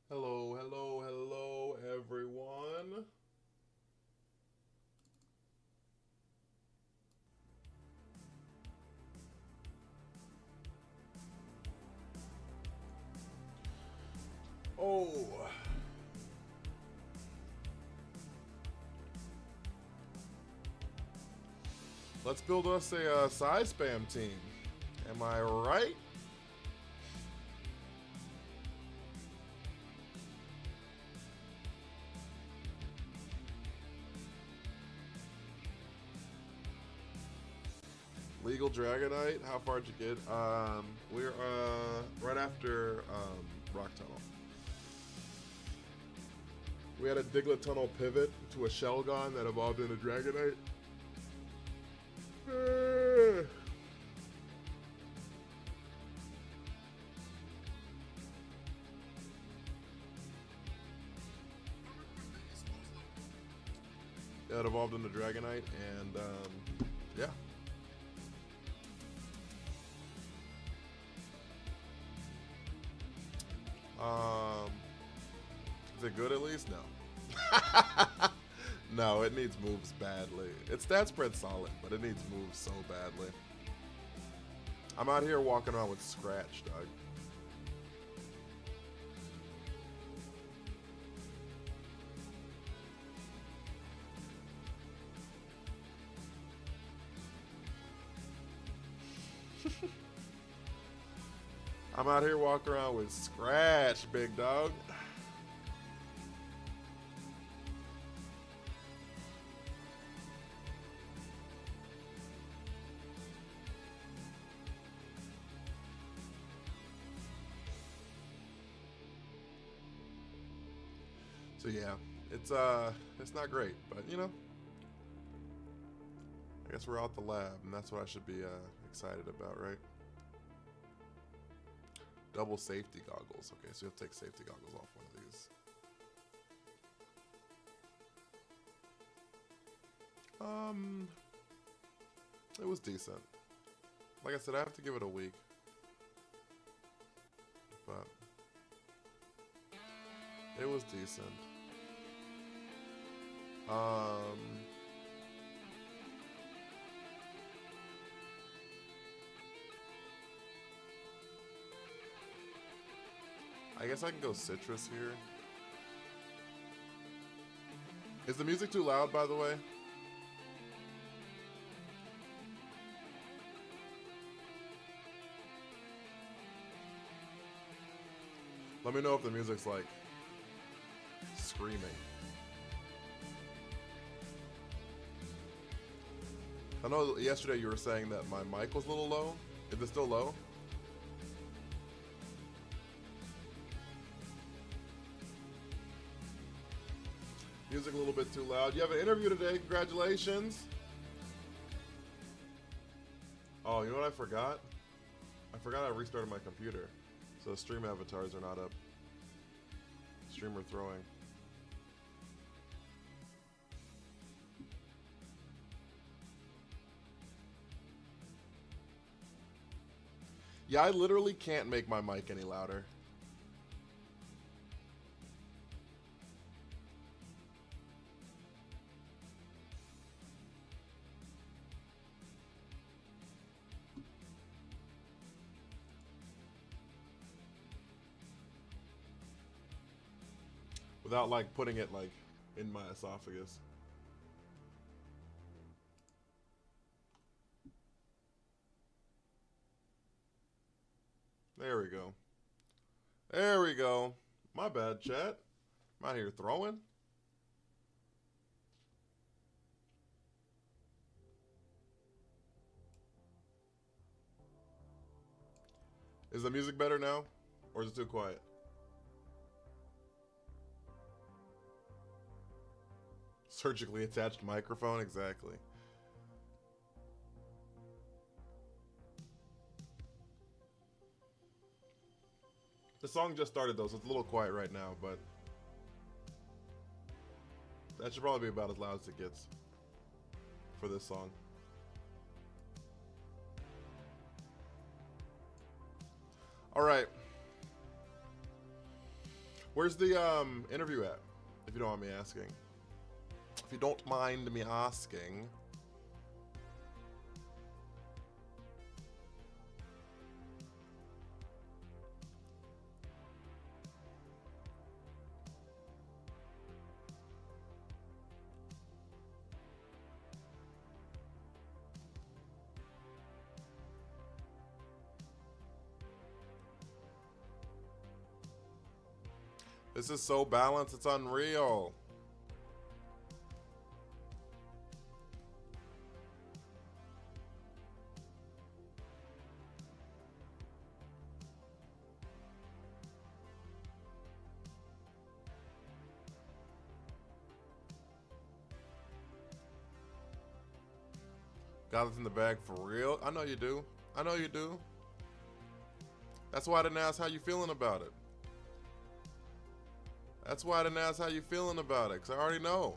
Hello, hello, hello, everyone. Oh, Let's build us a PsySpam team. Am I right? Legal Dragonite. How far did you get? We're right after Rock Tunnel. We had a Diglett Tunnel pivot to a Shelgon that evolved into Dragonite. Yeah, it evolved into Dragonite, and yeah. Is it good at least? No. No, it needs moves badly. Its stat spread's solid, but it needs moves so badly. I'm out here walking around with Scratch, dog. I'm out here walking around with Scratch, big dog. So yeah, it's not great, but you know, I guess we're out the lab, and that's what I should be excited about, right? Double safety goggles. Okay, so you have to take safety goggles off one of these. It was decent. Like I said, I have to give it a week. But it was decent. I guess I can go citrus here. Is the music too loud, by the way? Let me know if the music's like screaming. I know yesterday you were saying that my mic was a little low. Is it still low? Music a little bit too loud. You have an interview today. Congratulations. Oh, you know what I forgot? I forgot I restarted my computer. So the stream avatars are not up. Streamer throwing. Yeah, I literally can't make my mic any louder. Without like putting it like in my esophagus. There we go. There we go. My bad, chat. I'm out here throwing. Is the music better now? Or is it too quiet? Surgically attached microphone, exactly. The song just started though, so it's a little quiet right now, but that should probably be about as loud as it gets for this song. All right. Where's the interview at? If you don't mind me asking. If you don't mind me asking. This is so balanced, it's unreal. Got this in the bag for real? I know you do. I know you do. That's why I didn't ask how you feeling about it. That's why I didn't ask how you feeling about it, because I already know.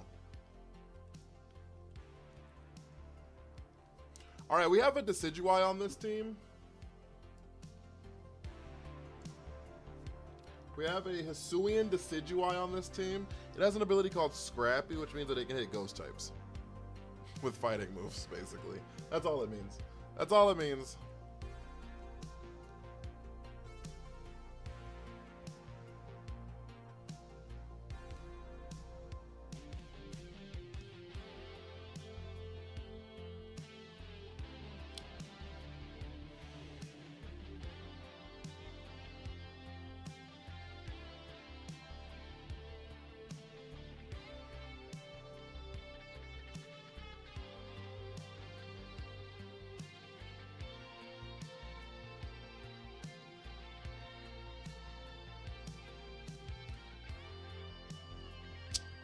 All right, we have a Decidueye on this team. We have a Hisuian Decidueye on this team. It has an ability called Scrappy, which means that it can hit ghost types. With fighting moves, basically. That's all it means. That's all it means.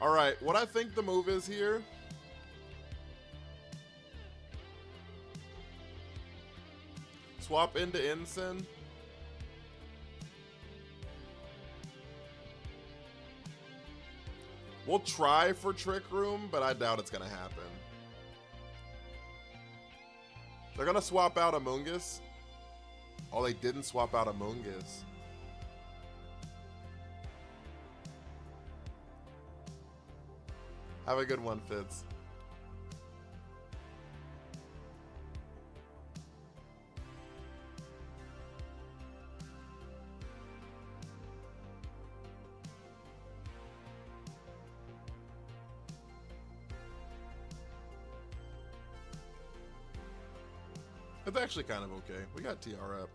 All right, what I think the move is here. Swap into Incin. We'll try for Trick Room, but I doubt it's gonna happen. They're gonna swap out Amoonguss. Oh, they didn't swap out Amoonguss. Have a good one, Fitz. It's actually kind of okay. We got TR up.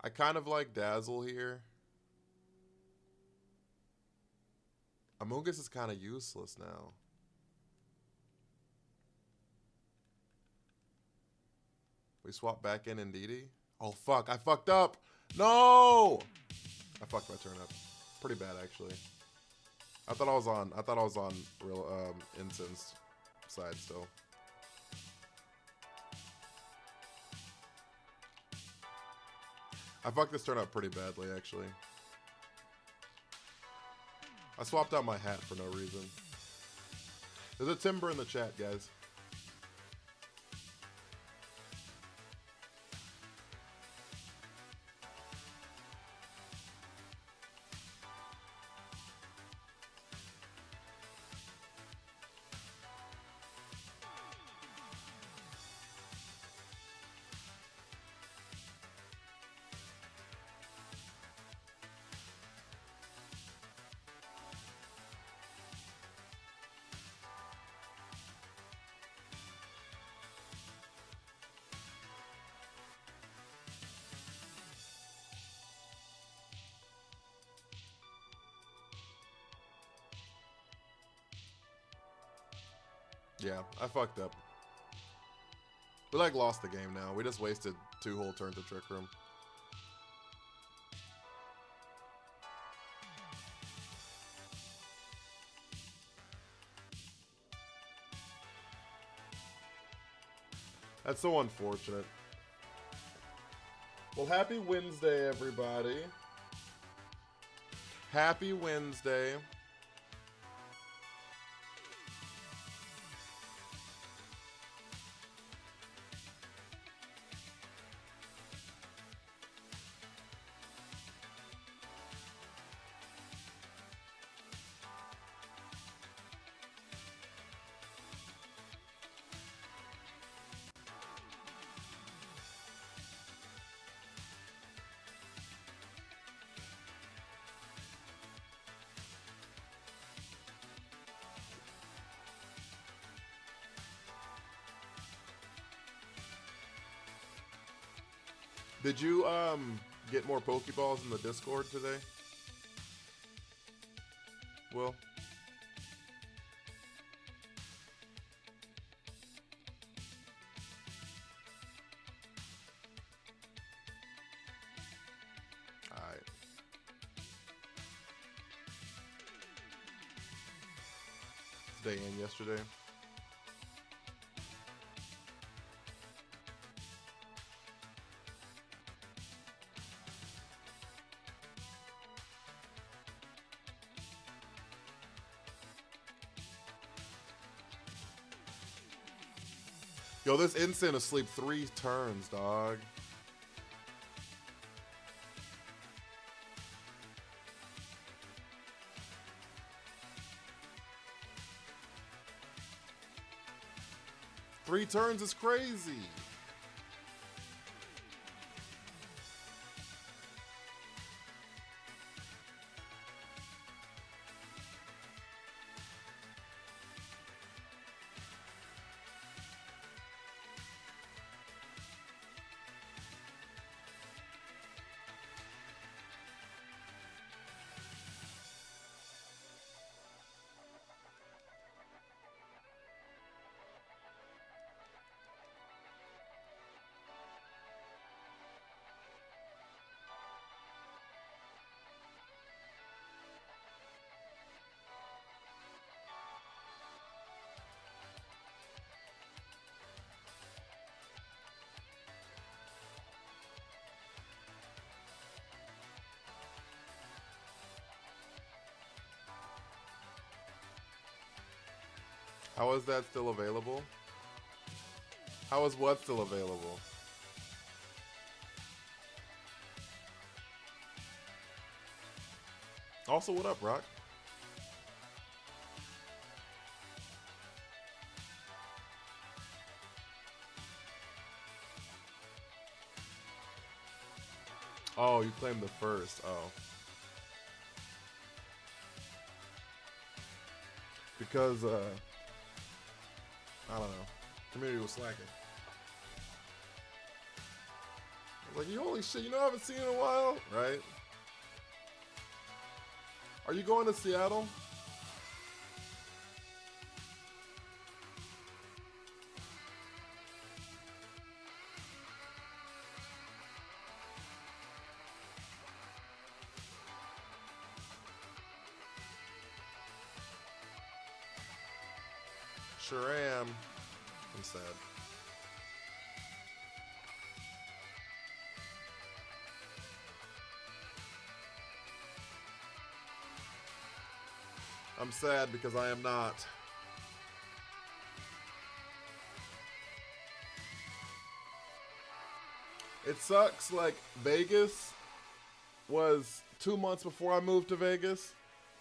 I kind of like Dazzle here. Amoonguss is kind of useless now. We swap back in Indeedee. Oh fuck, I fucked up. No! I fucked my turn up. Pretty bad actually. I thought I was on real Incense side still. I fucked this turn up pretty badly, actually. I swapped out my hat for no reason. There's a Timber in the chat, guys. Yeah, I fucked up. We like lost the game now. We just wasted 2 whole turns of Trick Room. That's so unfortunate. Well, happy Wednesday, everybody. Happy Wednesday. Did you get more Pokeballs in the Discord today? Will? Alright. Today and yesterday. Yo, this instant asleep 3 turns, dog. Three turns is crazy. How is that still available? How is what still available? Also, what up, Rock? Oh, you claimed the first. Oh. Because, I don't know. Community was slacking. I was like, you holy shit, you know I haven't seen you in a while? Right? Are you going to Seattle? Sure am. I'm sad. I'm sad because I am not. It sucks, like, Vegas was 2 months before I moved to Vegas,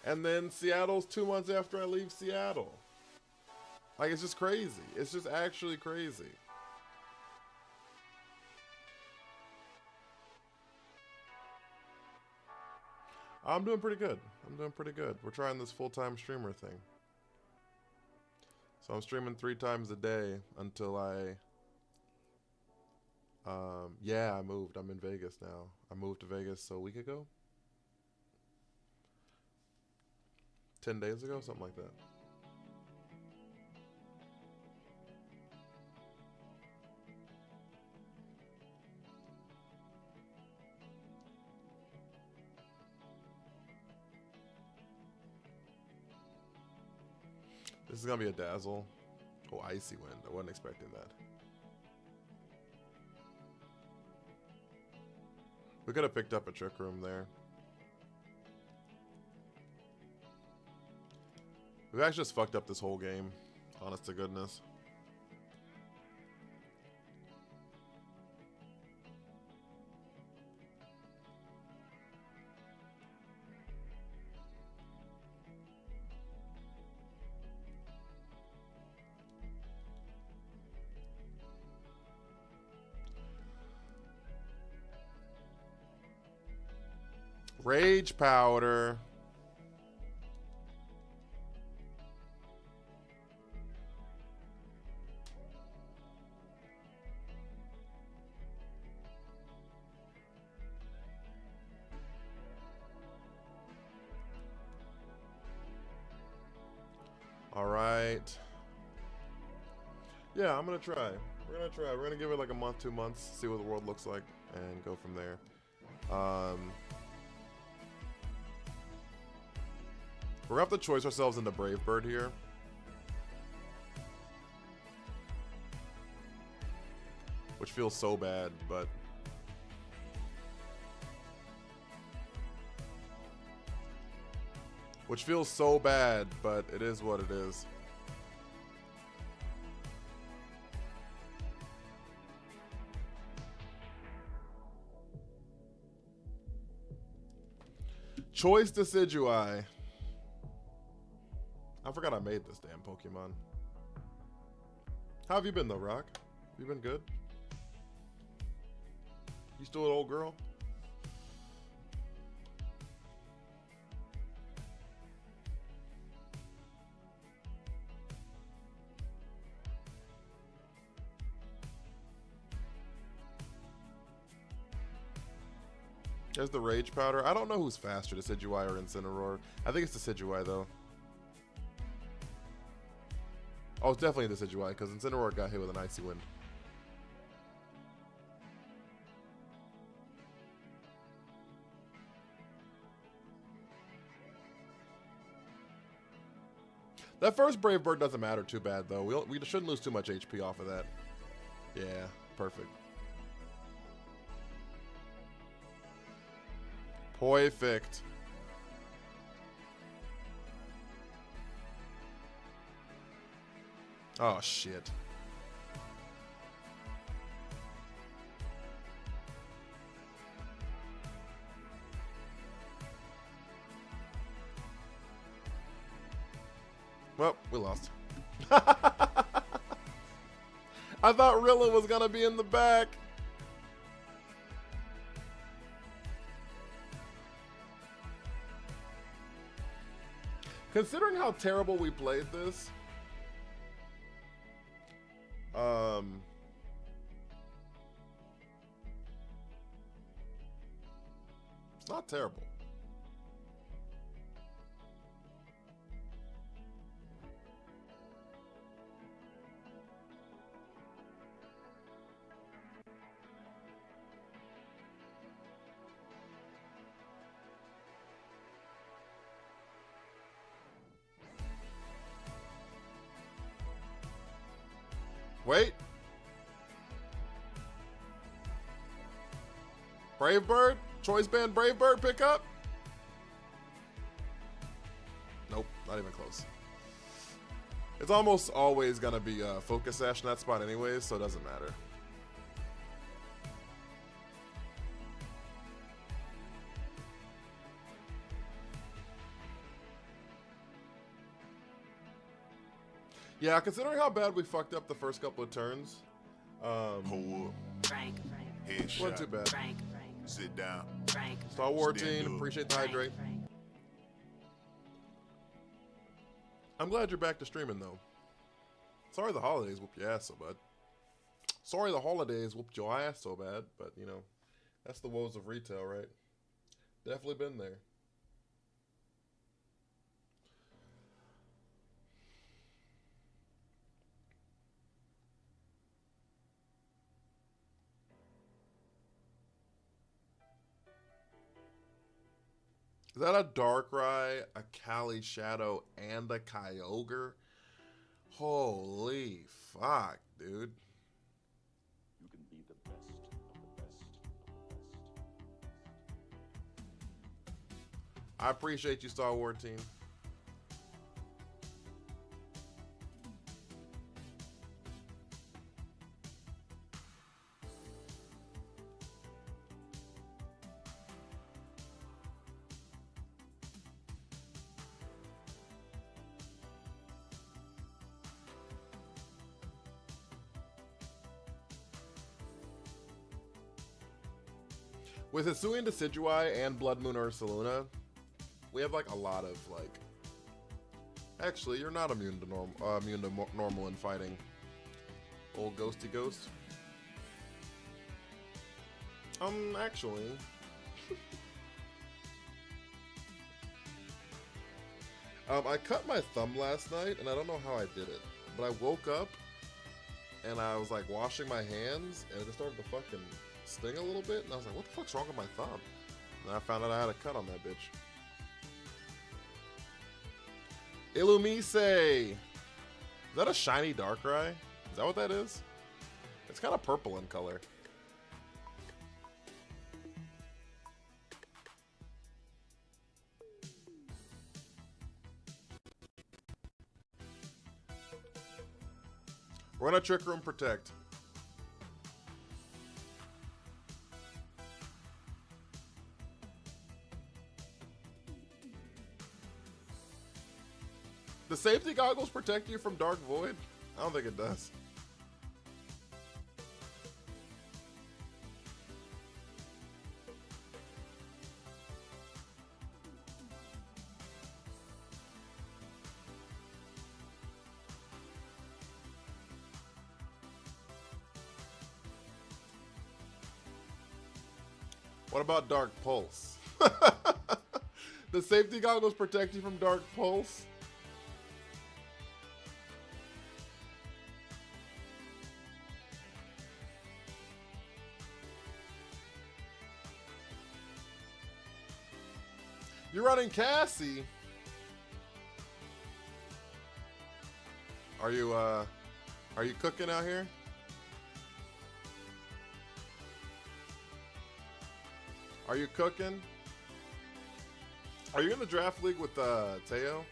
and then Seattle's 2 months after I leave Seattle. Like, it's just crazy. It's just actually crazy. I'm doing pretty good. I'm doing pretty good. We're trying this full-time streamer thing. So I'm streaming 3 times a day until I... yeah, I moved. I'm in Vegas now. I moved to Vegas a week ago. 10 days ago, something like that. This is gonna be a dazzle. Oh, icy wind. I wasn't expecting that. We could have picked up a trick room there. We've actually just fucked up this whole game. Honest to goodness. Rage powder. Alright. Yeah, I'm gonna try. We're gonna try. We're gonna give it like a month, 2 months, see what the world looks like, and go from there. We're gonna have to choice ourselves into Brave Bird here. Which feels so bad, but... Which feels so bad, but it is what it is. Choice Decidui. I forgot I made this damn Pokemon. How have you been though, Rock? You been good? You still an old girl? There's the Rage Powder. I don't know who's faster, Decidueye or Incineroar. I think it's Decidueye, though. Oh, it's definitely Decidueye, because Incineroar got hit with an Icy Wind. That first Brave Bird doesn't matter too bad, though. We shouldn't lose too much HP off of that. Yeah, perfect. Perfect. Oh, shit. Well, we lost. I thought Rilla was gonna be in the back. Considering how terrible we played this, it's not terrible. Wait. Brave Bird? Choice Band Brave Bird pick up? Nope, not even close. It's almost always going to be Focus Sash in that spot anyways, so it doesn't matter. Yeah, considering how bad we fucked up the first couple of turns, wasn't too bad. Sit down. Star Wars team, appreciate the hydrate. I'm glad you're back to streaming though. Sorry the holidays whooped your ass so bad. Sorry the holidays whooped your ass so bad, but you know, that's the woes of retail, right? Definitely been there. Is that a Darkrai, a Cali Shadow, and a Kyogre? Holy fuck, dude. You can be the best of the best of the best. I appreciate you, Star Wars team. With Hisuian Decidueye and Blood Moon Ursaluna, we have like a lot of like. Actually, you're not immune to normal in fighting. Old ghosty ghost. Actually. I cut my thumb last night, and I don't know how I did it, but I woke up and I was like washing my hands, and it just started to fucking sting a little bit, and I was like, what the fuck's wrong with my thumb? And I found out I had a cut on that bitch. Illumise! Is that a shiny Darkrai? Is that what that is? It's kind of purple in color. We're gonna Trick Room Protect. The safety goggles protect you from Dark Void? I don't think it does. What about Dark Pulse? The safety goggles protect you from Dark Pulse? You're running Cassie. Are you cooking out here? Are you cooking? Are you in the draft league with Teo?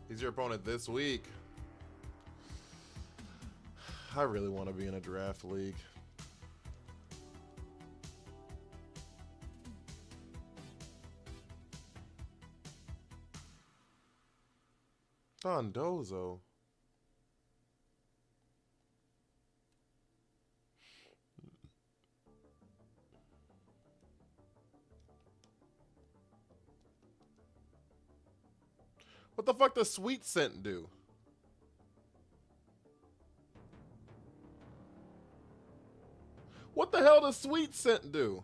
He's your opponent this week. I really want to be in a draft league. Dondozo. What the fuck does Sweet Scent do? What the hell does Sweet Scent do?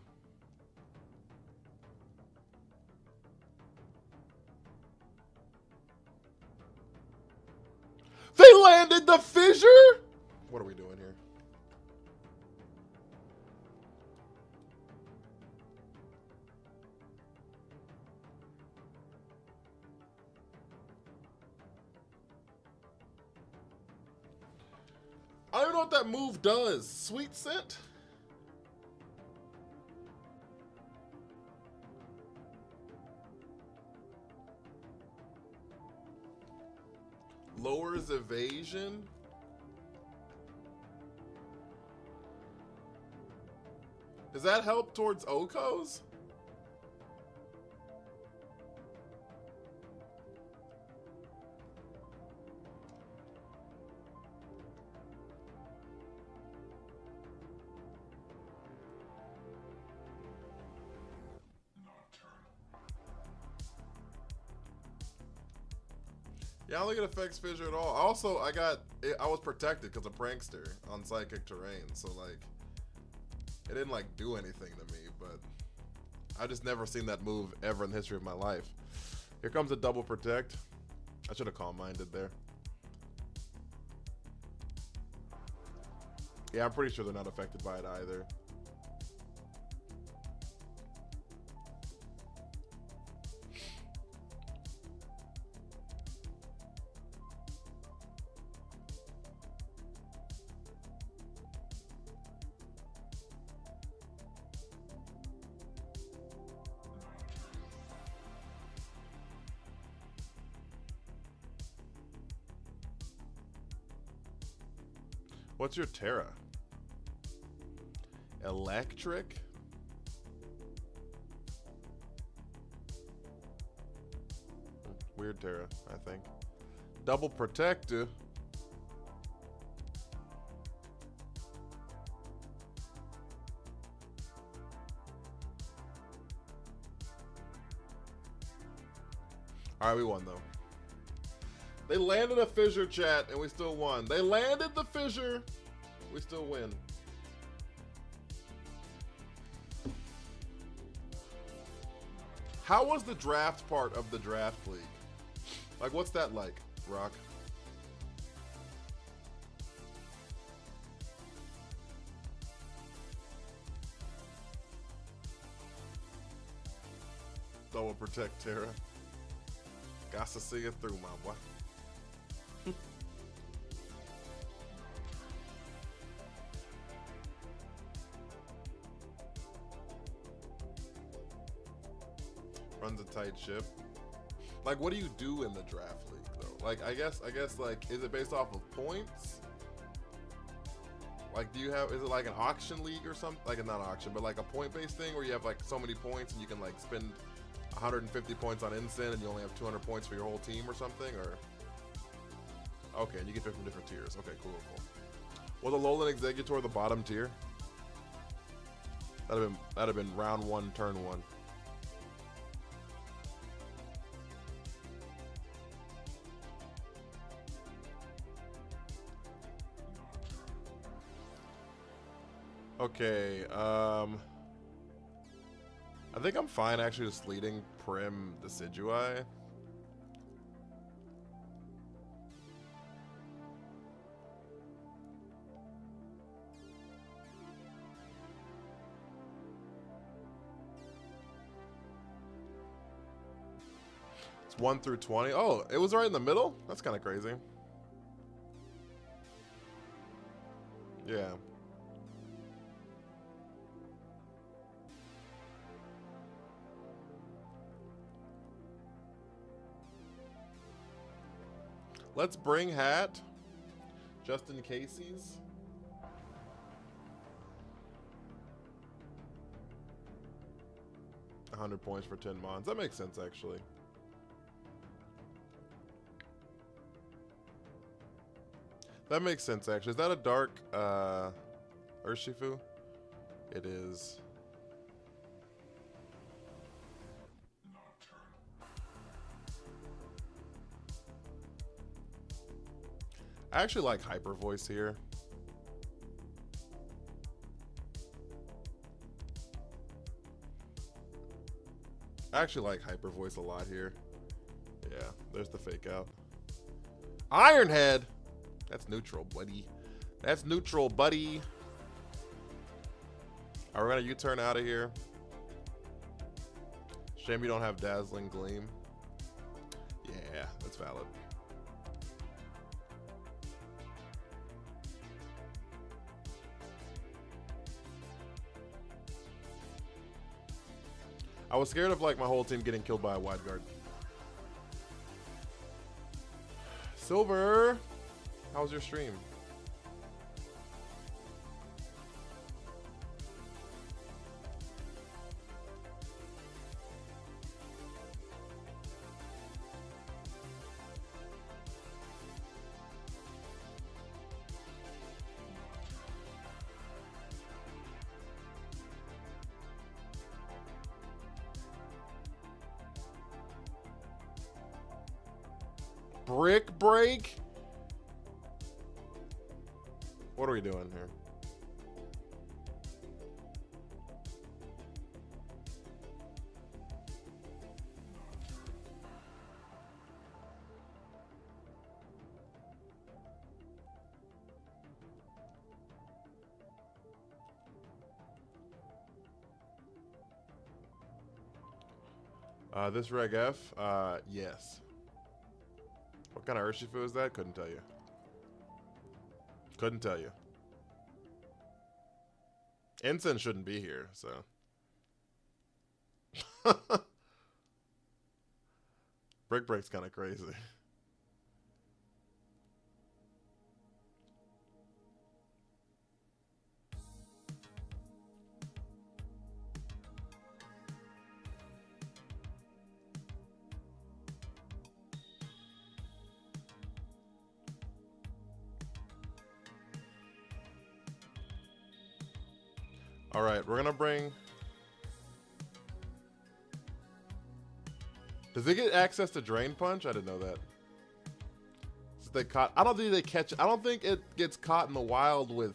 They landed the fissure? What are we doing here? I don't know what that move does. Sweet Scent? Lowers evasion? Does that help towards Okos? Yeah, I don't think it affects fissure at all. Also, I was protected because of Prankster on Psychic Terrain, so like, it didn't like do anything to me, but I just never seen that move ever in the history of my life. Here comes a double protect. I should have Calm Minded there. Yeah, I'm pretty sure they're not affected by it either. What's your Terra? Electric? Weird Terra, I think. Double protector. All right, we won though. They landed a fissure, chat, and we still won. They landed the fissure. We still win. How was the draft part of the draft league? Like, what's that like, Rock? Double protect Terra. Got to see it through, my boy. Runs a tight ship. Like, what do you do in the draft league, though? Like, I guess, like, is it based off of points? Like, is it like an auction league or something? Like, not auction, but like a point-based thing where you have like so many points and you can like spend 150 points on Ensign and you only have 200 points for your whole team or something, or? Okay, and you get from different tiers. Okay, cool. Was Alolan Executor the bottom tier? That'd have been round 1, turn 1. Okay, I think I'm fine actually just leading Prim Decidueye. It's 1 through 20. Oh, it was right in the middle? That's kind of crazy. Yeah. Let's bring hat, just in cases. $100 points for 10 mons. That makes sense, actually. That makes sense, actually. Is that a dark Urshifu? It is. I actually like Hyper Voice here. I actually like Hyper Voice a lot here. Yeah, there's the fake out. Iron Head! That's neutral, buddy. That's neutral, buddy. Alright, we're gonna U-turn out of here. Shame you don't have Dazzling Gleam. Yeah, that's valid. I was scared of like my whole team getting killed by a wide guard. Silver, how was your stream? Brick break? What are we doing here? This Reg F? Yes. What kind of Urshifu is that? Couldn't tell you. Couldn't tell you. Ensign shouldn't be here, so. Brick Break's kind of crazy. All right, we're gonna bring. Does it get access to Drain Punch? I didn't know that. So they caught. I don't think they catch. I don't think it gets caught in the wild with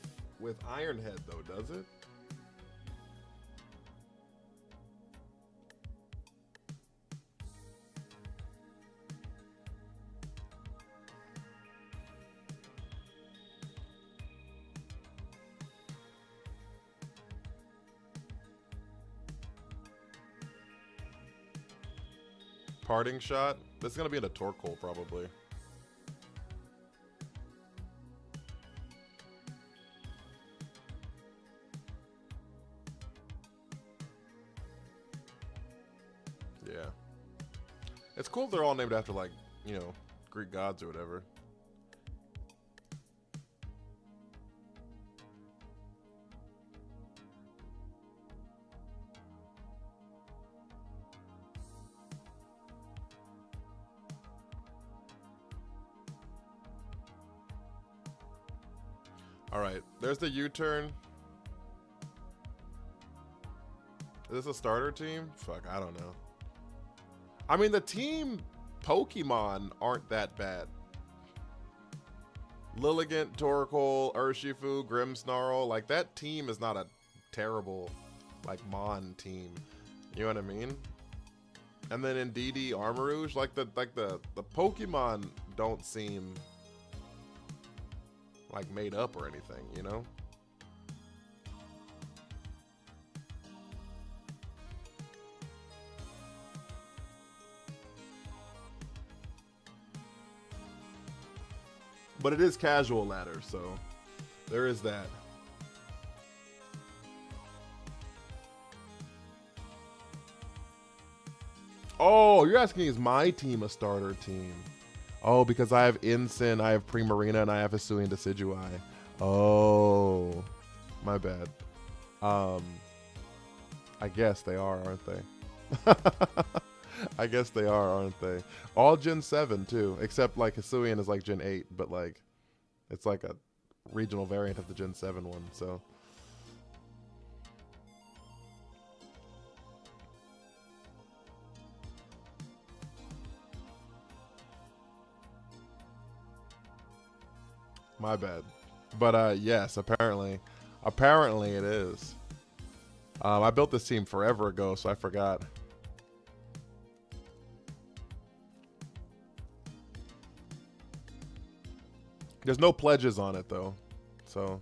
Iron Head though, does it? Parting shot. This is gonna be in a Torque hole probably. Yeah. It's cool if they're all named after, like, you know, Greek gods or whatever. All right, there's the U-turn. Is this a starter team? Fuck, I don't know. I mean, the team Pokemon aren't that bad. Lilligant, Torkoal, Urshifu, Grimmsnarl, like that team is not a terrible, like, Mon team. You know what I mean? And then in DD Armarouge, like the Pokemon don't seem like made up or anything, you know? But it is casual ladder, so there is that. Oh, you're asking, is my team a starter team? Oh, because I have Incin, I have Primarina, and I have Hisui and Decidueye. Oh, my bad. I guess they are, aren't they? I guess they are, aren't they? All Gen 7, too, except, like, Hisuian is, like, Gen 8, but, like, it's, like, a regional variant of the Gen 7 one, so... My bad. But yes, apparently it is. I built this team forever ago, so I forgot. There's no pledges on it though, so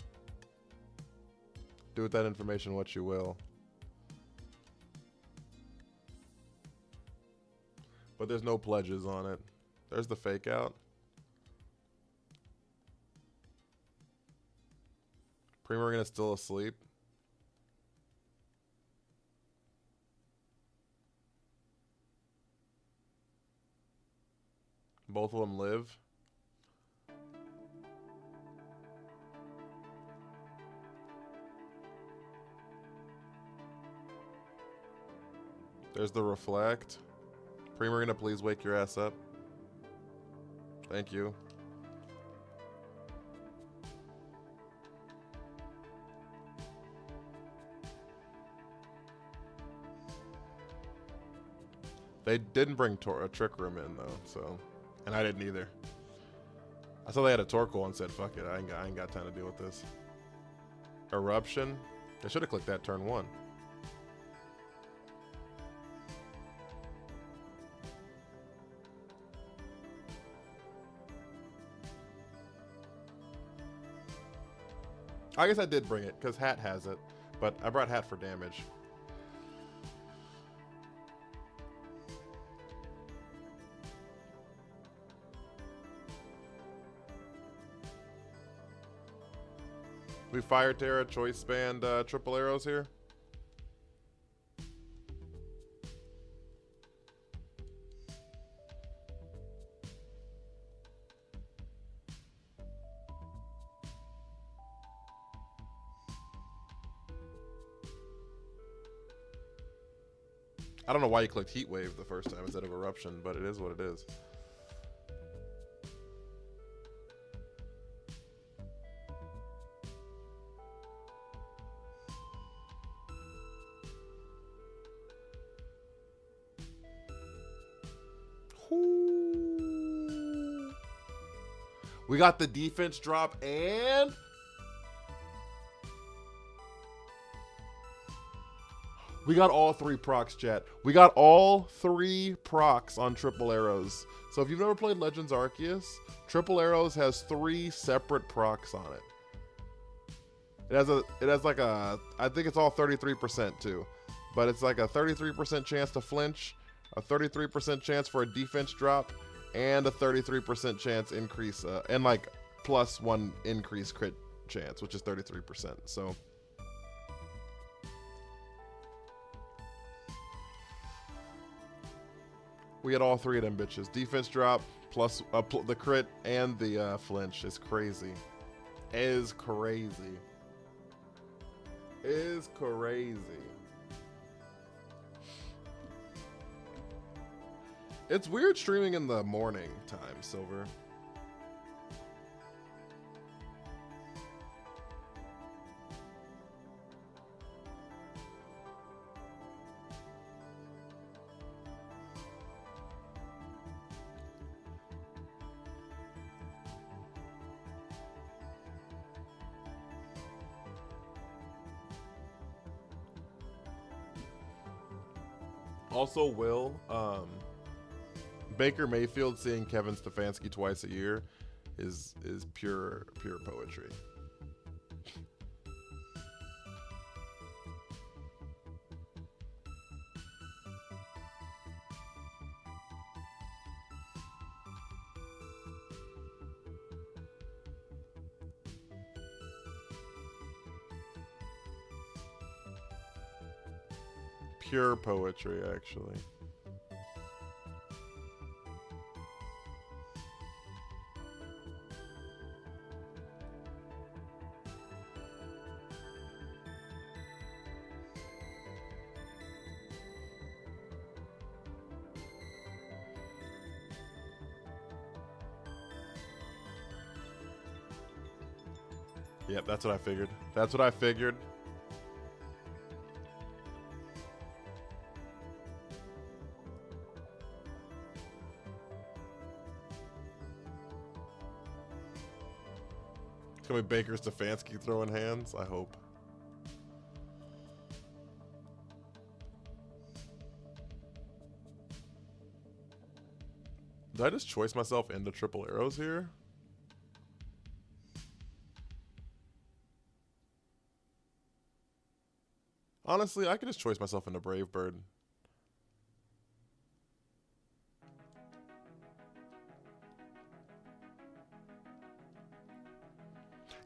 do with that information what you will. But there's no pledges on it. There's the fake out. Primarina's still asleep. Both of them live. There's the reflect. Primarina, please wake your ass up. Thank you. They didn't bring a Trick Room in though, so, and I didn't either. I saw they had a Torkoal and said, "Fuck it, I ain't got time to deal with this." Eruption. They should have clicked that turn 1. I guess I did bring it because Hat has it, but I brought Hat for damage. We Fire Terra, Choice Band, Triple Arrows here. I don't know why you clicked Heat Wave the first time instead of Eruption, but it is what it is. We got the defense drop and we got all 3 procs, chat. We got all 3 procs on Triple Arrows. So if you've never played Legends Arceus, Triple Arrows has 3 separate procs on it. It has like a, I think it's all 33% too, but it's like a 33% chance to flinch, a 33% chance for a defense drop, and a 33% chance increase, and like +1 increase crit chance, which is 33%. So we had all 3 of them bitches. Defense drop plus the crit and the flinch is crazy. Is crazy. Is crazy. It's weird streaming in the morning time, Silver. Also, Will, Baker Mayfield seeing Kevin Stefanski twice a year is pure poetry. Pure poetry, actually. Yep, that's what I figured. That's what I figured. It's gonna be Baker Stefanski throwing hands, I hope. Did I just choice myself into triple arrows here? Honestly, I could just choice myself into Brave Bird.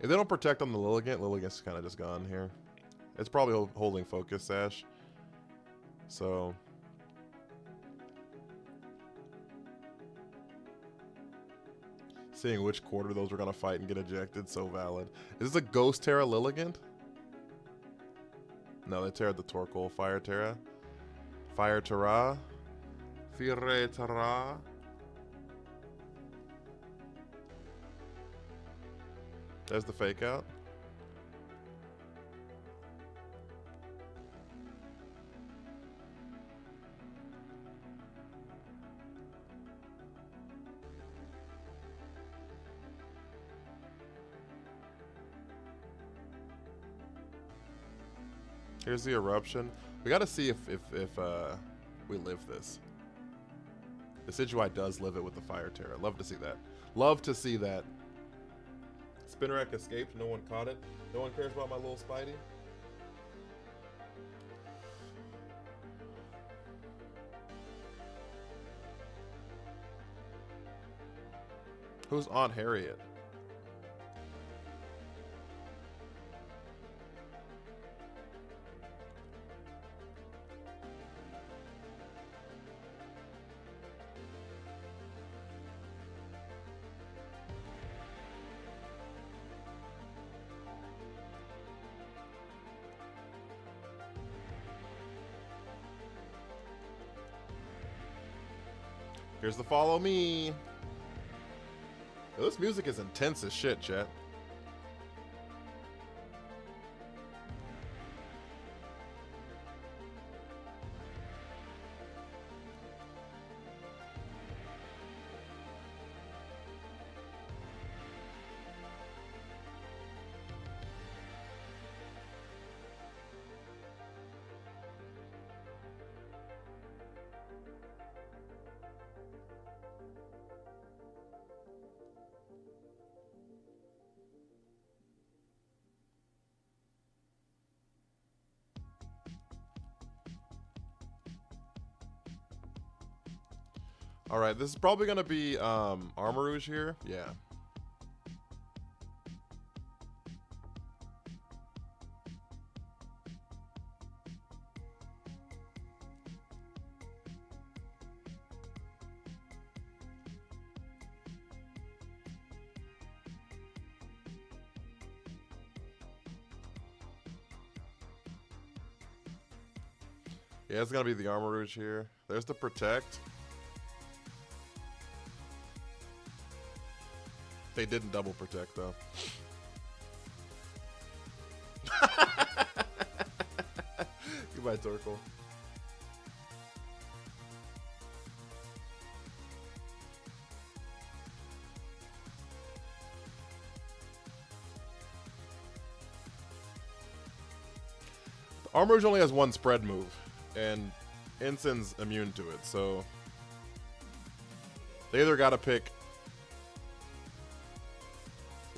If they don't protect on the Lilligant, Lilligant's kind of just gone here. It's probably holding focus sash. So seeing which quarter those were gonna fight and get ejected, so valid. Is this a Ghost Terra Lilligant? No, they teared the Torkoal. Fire Terra. Fire Terra. Fire Terra. There's the fake out. Here's the eruption. We gotta see if we live this. The Decidueye does live it with the Fire Terra. Love to see that. Love to see that. Spinarak escaped. No one caught it. No one cares about my little Spidey. Who's Aunt Harriet? Here's the follow me. Yo, this music is intense as shit, chat. All right, this is probably gonna be Armor Rouge here. Yeah. Yeah, it's gonna be the Armor Rouge here. There's the Protect. They didn't double Protect though. Goodbye, Torkoal. Armor Rouge only has one spread move, and Ensign's immune to it, so they either gotta pick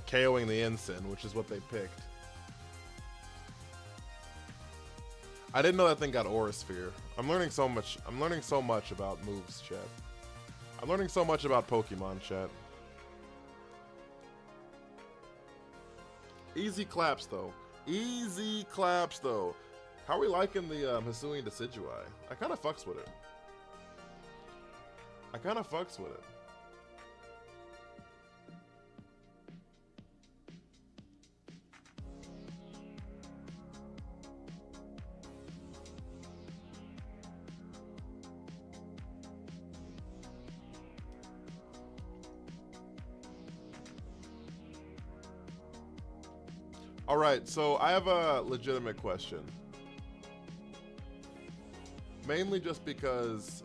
KOing the Ensign, which is what they picked. I didn't know that thing got Aura Sphere. I'm learning so much. I'm learning so much about moves, chat. I'm learning so much about Pokemon, chat. Easy claps though. Easy claps though. How are we liking the Hisuian Decidueye? I kind of fucks with it. I kind of fucks with it. All right, so I have a legitimate question. Mainly just because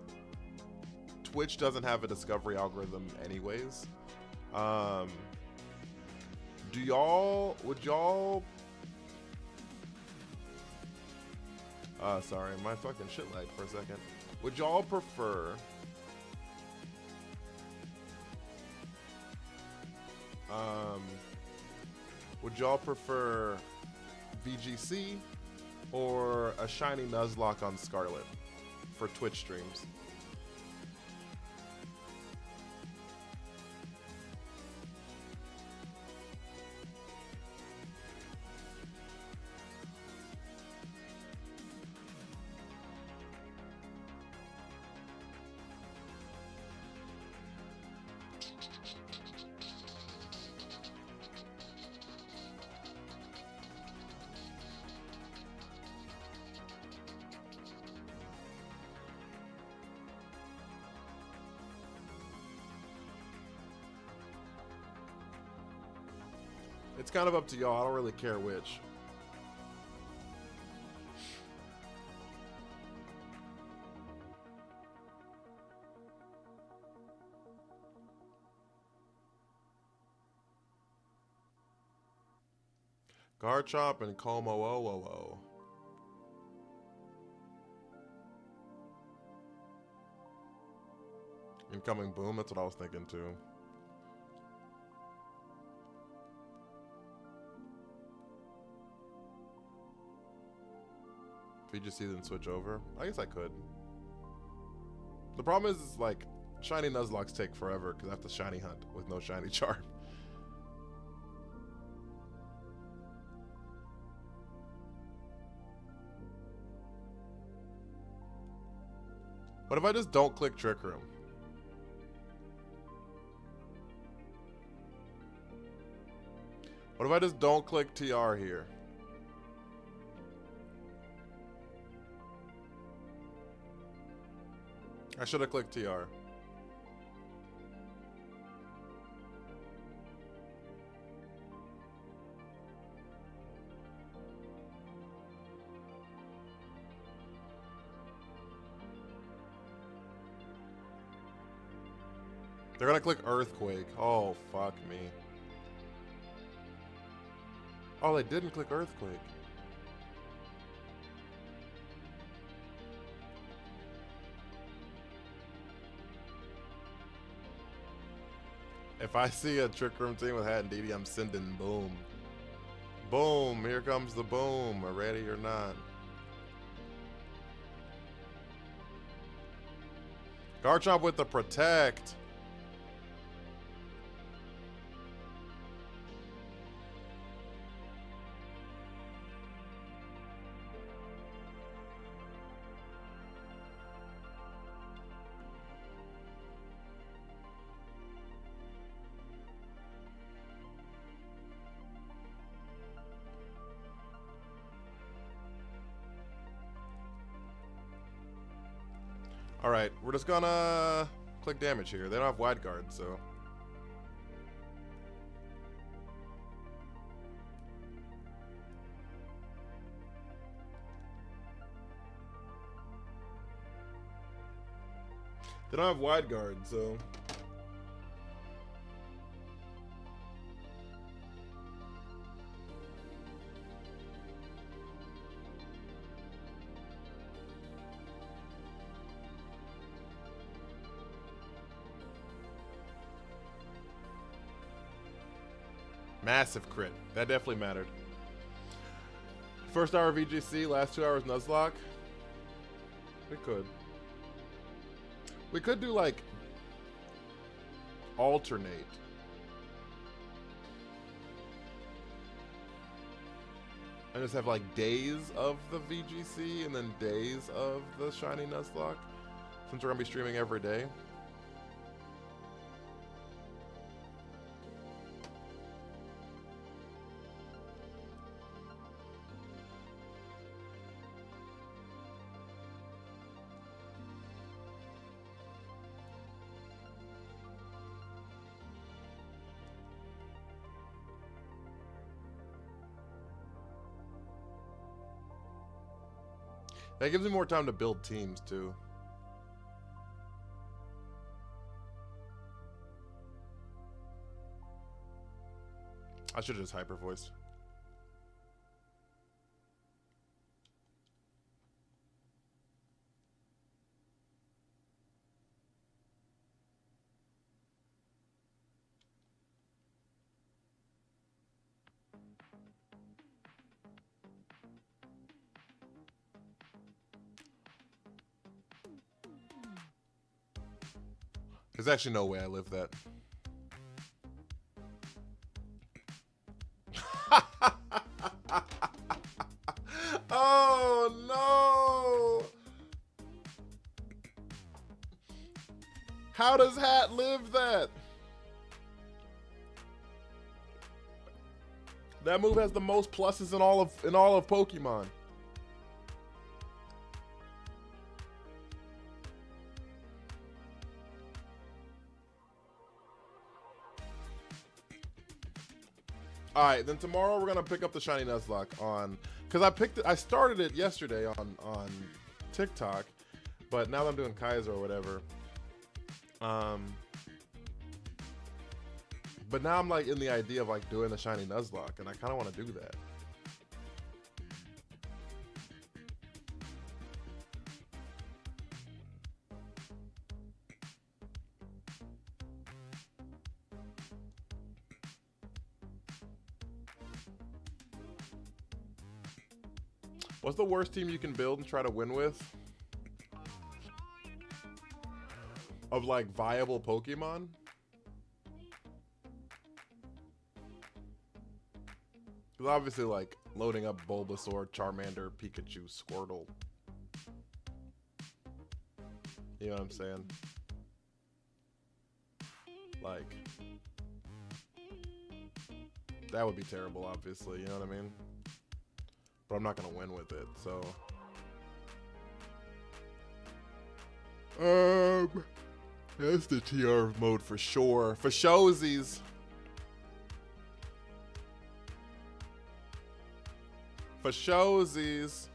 Twitch doesn't have a discovery algorithm anyways. Would y'all, sorry, my fucking shit lagged for a second. Would y'all prefer VGC or a shiny Nuzlocke on Scarlet for Twitch streams? It's kind of up to y'all. I don't really care which. Garchomp and Como. Incoming Boom, that's what I was thinking too. VGC then switch over? I guess I could. The problem is like, shiny Nuzlocks take forever because I have to shiny hunt with no shiny charm. What if I just don't click Trick Room? What if I just don't click TR here? I should have clicked TR. They're gonna click Earthquake. Oh, fuck me. Oh, they didn't click Earthquake. If I see a Trick Room team with Hat and DD, I'm sending Boom. Boom, here comes the Boom, ready or not. Garchomp with the protect. Alright, we're just gonna click damage here. They don't have wide guard, so. They don't have wide guard, so. Massive crit. That definitely mattered. First hour VGC, last 2 hours Nuzlocke. We could. We could do like alternate. And just have like days of the VGC and then days of the shiny Nuzlocke. Since we're gonna be streaming every day. That gives me more time to build teams, too. I should have just hyper-voiced. There's actually no way I live that. Oh no! How does Hat live that? That move has the most pluses in all of Pokemon. All right, then tomorrow we're gonna pick up the shiny Nuzlocke on, cause I started it yesterday on TikTok, but now that I'm doing Kaiser or whatever, but now I'm like in the idea of like doing the shiny Nuzlocke, and I kind of want to do that. What's the worst team you can build and try to win with? Of like viable Pokemon? Because obviously like loading up Bulbasaur, Charmander, Pikachu, Squirtle. You know what I'm saying? Like, that would be terrible, obviously, you know what I mean? But I'm not gonna win with it, so. That's the TR mode for sure. For showsies. For showsies.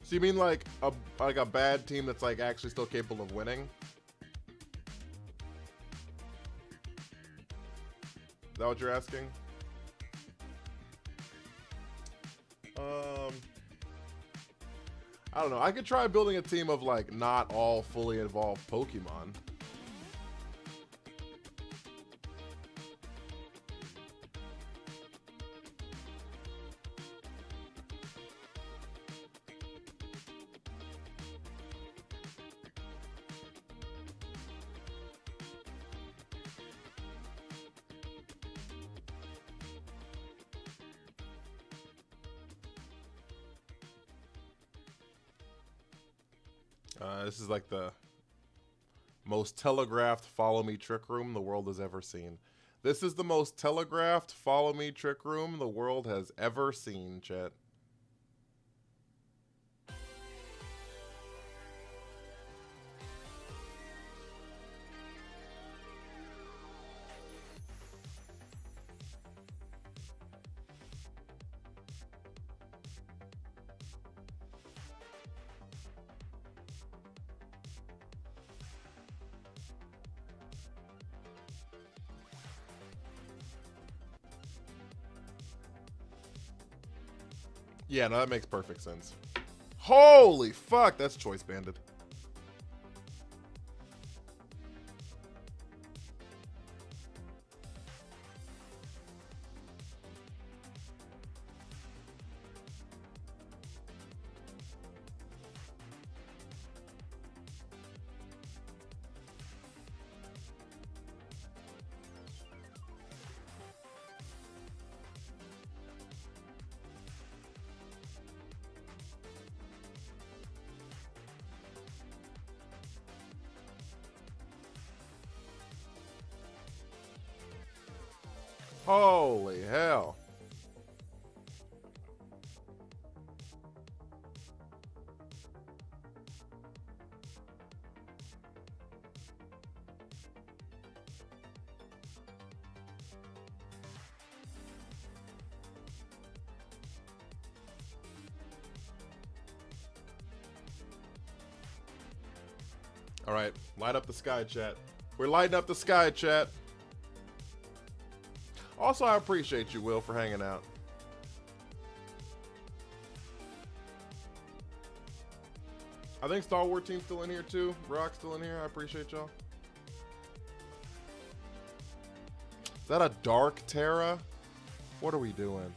So you mean like a bad team that's like actually still capable of winning? Is that what you're asking? I don't know. I could try building a team of like not all fully evolved Pokemon. This is like the most telegraphed follow me trick room the world has ever seen. This is the most telegraphed follow me trick room the world has ever seen, chat. Yeah, no, that makes perfect sense. Holy fuck, that's choice banded. Holy hell. All right, light up the sky, chat. We're lighting up the sky, chat. Also, I appreciate you, Will, for hanging out. I think Star Wars team's still in here too. Rock's still in here. I appreciate y'all. Is that a Dark Terra? What are we doing?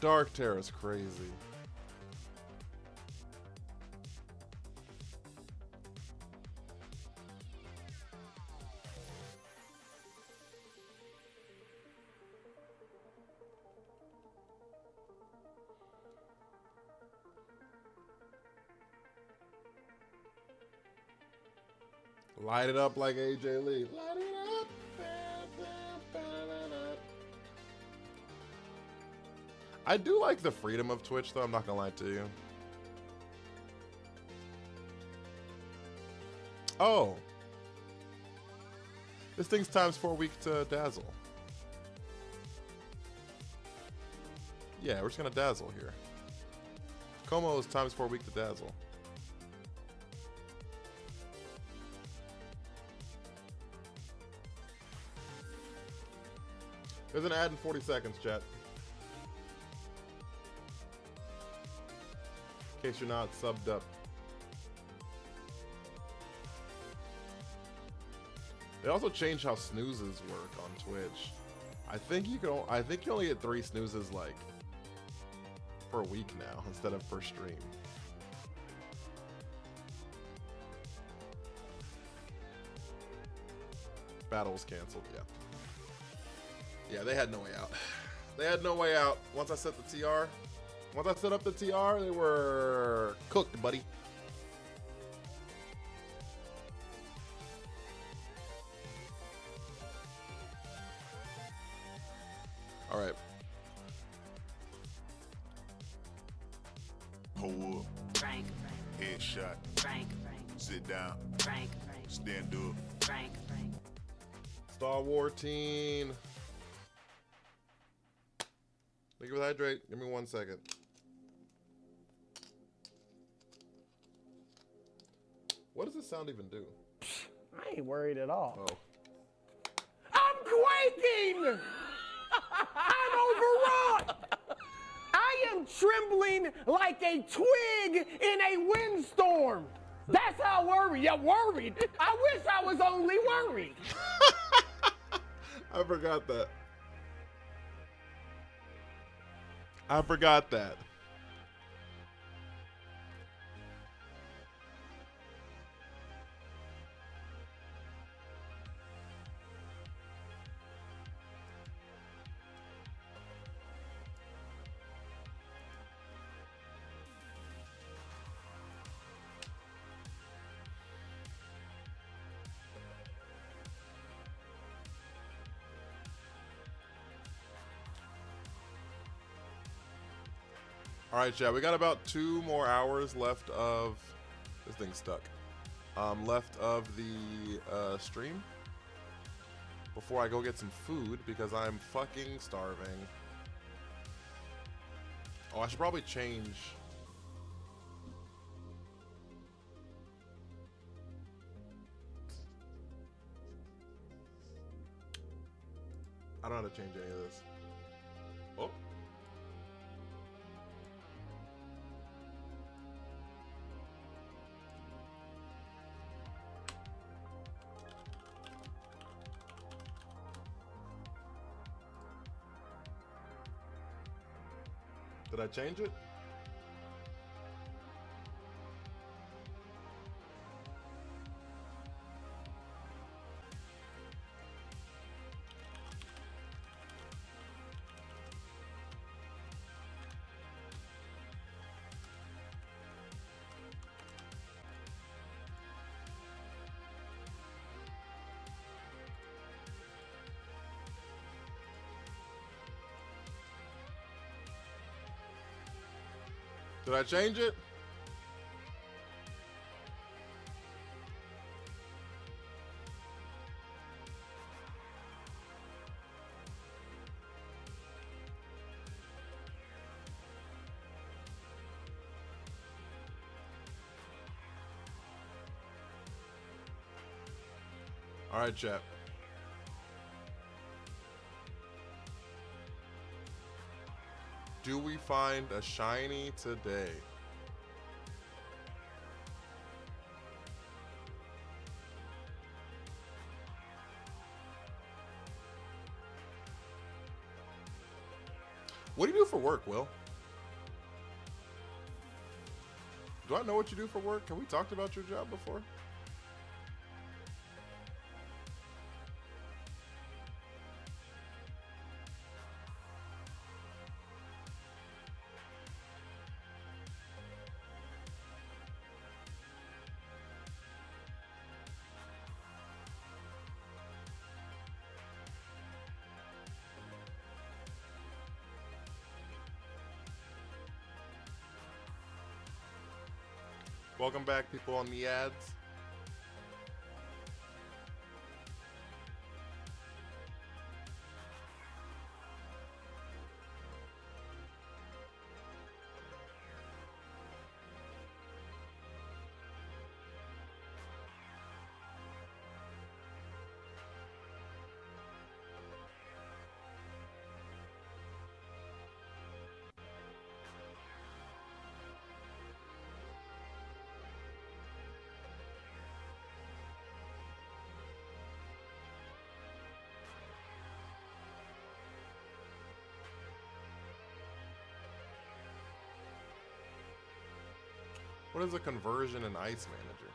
Dark Terra's crazy. Light it up like AJ Lee. Light it up. I do like the freedom of Twitch, though. I'm not gonna lie to you. Oh. This thing's ×4 week to dazzle. Yeah, we're just gonna dazzle here. Como is ×4 week to dazzle. There's an ad in 40 seconds, chat. In case you're not subbed up. They also changed how snoozes work on Twitch. I think you only get 3 snoozes like per week now instead of per stream. Battle was canceled, yeah. Yeah, they had no way out. They had no way out. Once I set the TR, once I set up the TR, they were cooked, buddy. All right, get down. Frank. Stand up. Frank. Star Wars teen. Thank you for the hydrate. Give me 1 second. What does this sound even do? I ain't worried at all. Oh. I'm quaking! I'm overwrought! I am trembling like a twig in a windstorm. That's how worried. Yeah, worried. I wish I was only worried. I forgot that. I forgot that. All right, chat. We got about 2 more hours left of this thing's stuck. Left of the stream before I go get some food because I'm fucking starving. Oh, I should probably change. I don't know how to change any of this. Oh. Did I change it? Did I change it? All right, chat. Do we find a shiny today? What do you do for work, Will? Do I know what you do for work? Have we talked about your job before? Welcome back, people on the ads. What is a conversion in Ice Manager?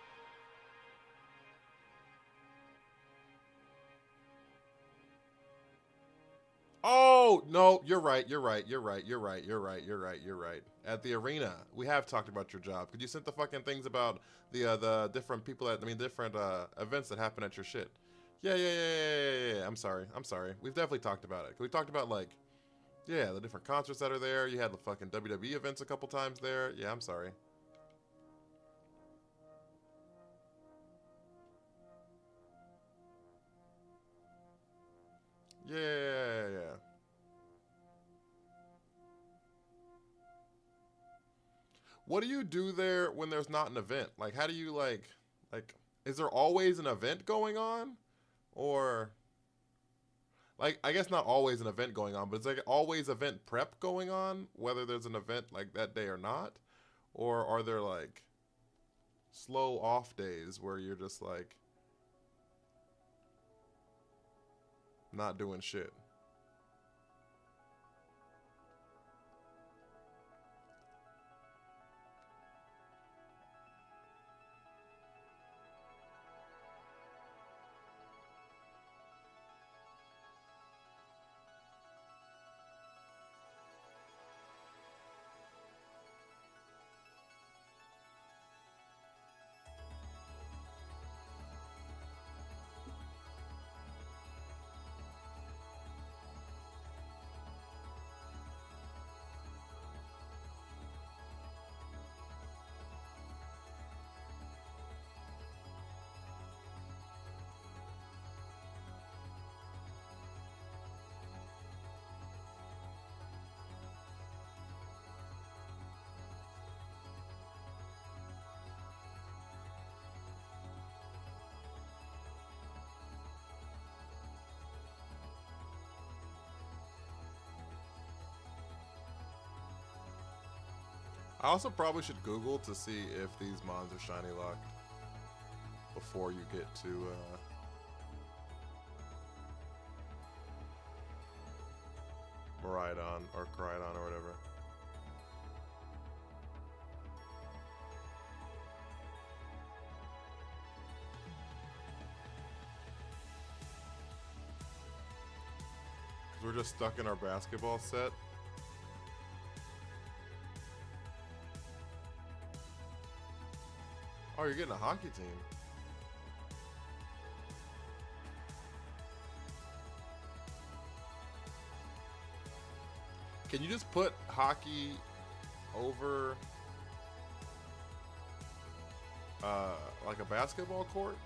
Oh, no, you're right. At the arena, we have talked about your job. Could you send the fucking things about the different people different events that happen at your shit? Yeah. I'm sorry. We've definitely talked about it. We talked about, like, yeah, the different concerts that are there. You had the fucking WWE events a couple times there. Yeah, I'm sorry. What do you do there when there's not an event? Like, how do you like, is there always an event going on? Or, like, I guess not always an event going on, but it's like always event prep going on, whether there's an event like that day or not? Or are there like slow off days where you're just like not doing shit? I also probably should Google to see if these mons are shiny locked before you get to Maridon or Crydon or whatever. Because we're just stuck in our basketball set. Oh, you're getting a hockey team. Can you just put hockey over like a basketball court?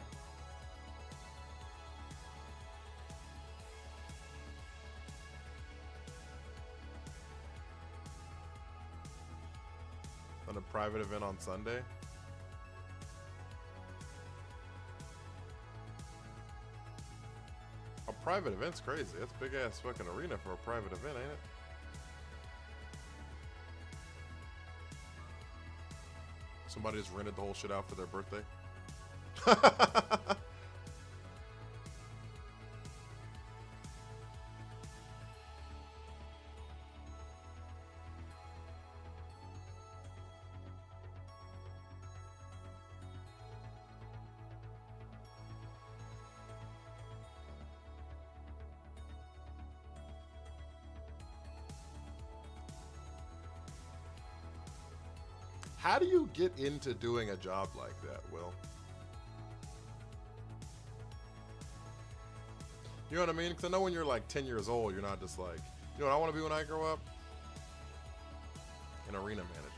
On a private event on Sunday? A private event's crazy. That's a big ass fucking arena for a private event, ain't it? Somebody just rented the whole shit out for their birthday. How do you get into doing a job like that, Will? You know what I mean? Because I know when you're like 10 years old, you're not just like, you know what I want to be when I grow up? An arena manager.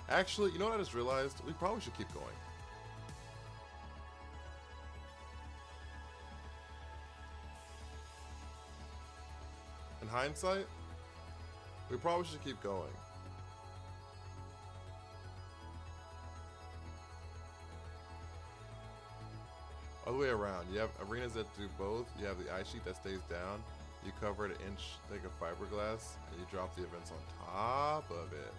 Actually, you know what I just realized? We probably should keep going. In hindsight, we probably should keep going. All the way around. You have arenas that do both. You have the ice sheet that stays down. You cover it an inch thick of fiberglass, and you drop the events on top of it.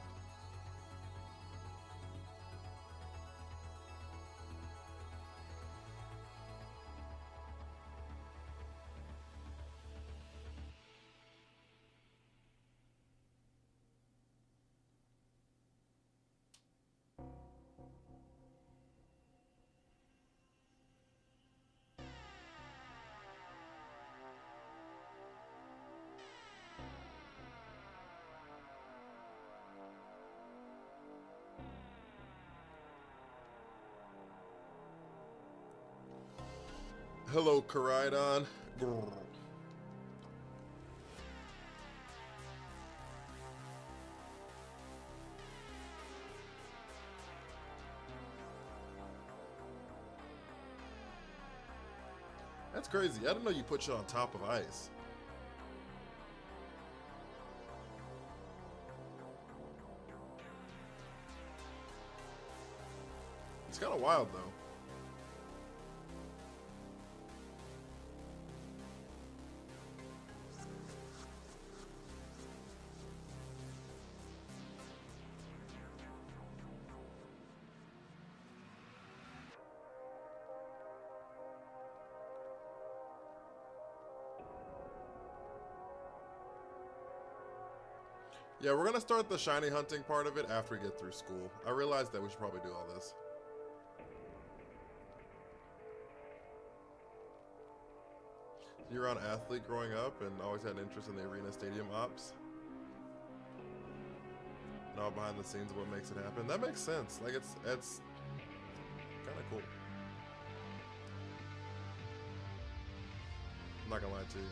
Hello, Crydon. That's crazy. I didn't know you put shit on top of ice. It's kind of wild, though. Yeah, we're gonna start the shiny hunting part of it after we get through school. I realized that we should probably do all this. You were an athlete growing up and always had an interest in the arena stadium ops. And all behind the scenes of what makes it happen. That makes sense. Like it's kind of cool. I'm not gonna lie to you.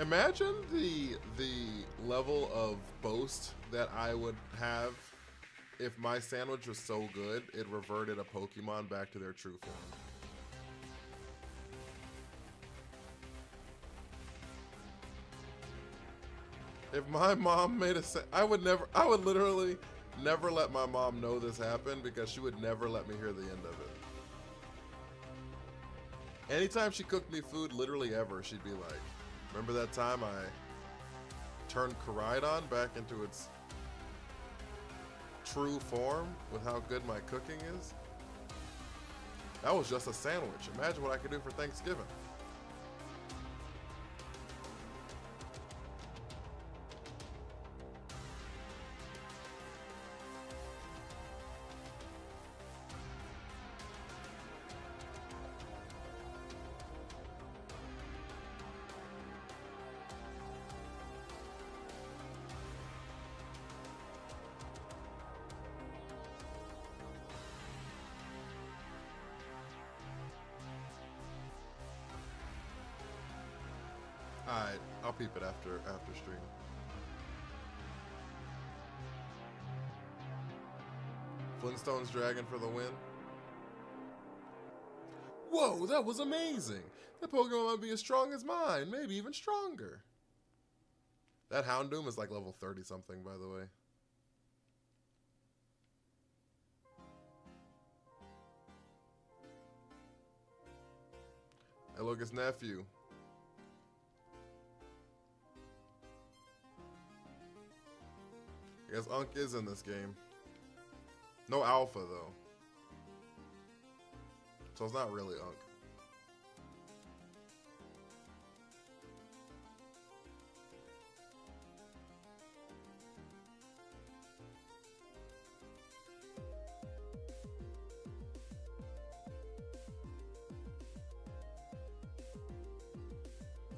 Imagine the level of boast that I would have if my sandwich was so good it reverted a Pokemon back to their true form. If my mom made a I would literally never let my mom know this happened because she would never let me hear the end of it. Anytime she cooked me food, literally ever, she'd be like, remember that time I turned Koraidon back into its true form with how good my cooking is? That was just a sandwich. Imagine what I could do for Thanksgiving. Alright, I'll peep it after stream. Flintstones Dragon for the win. Whoa, that was amazing! That Pokemon might be as strong as mine, maybe even stronger. That Houndoom is like level 30 something, by the way. Hey, look, it's nephew. I guess Unk is in this game. No alpha, though. So it's not really Unk.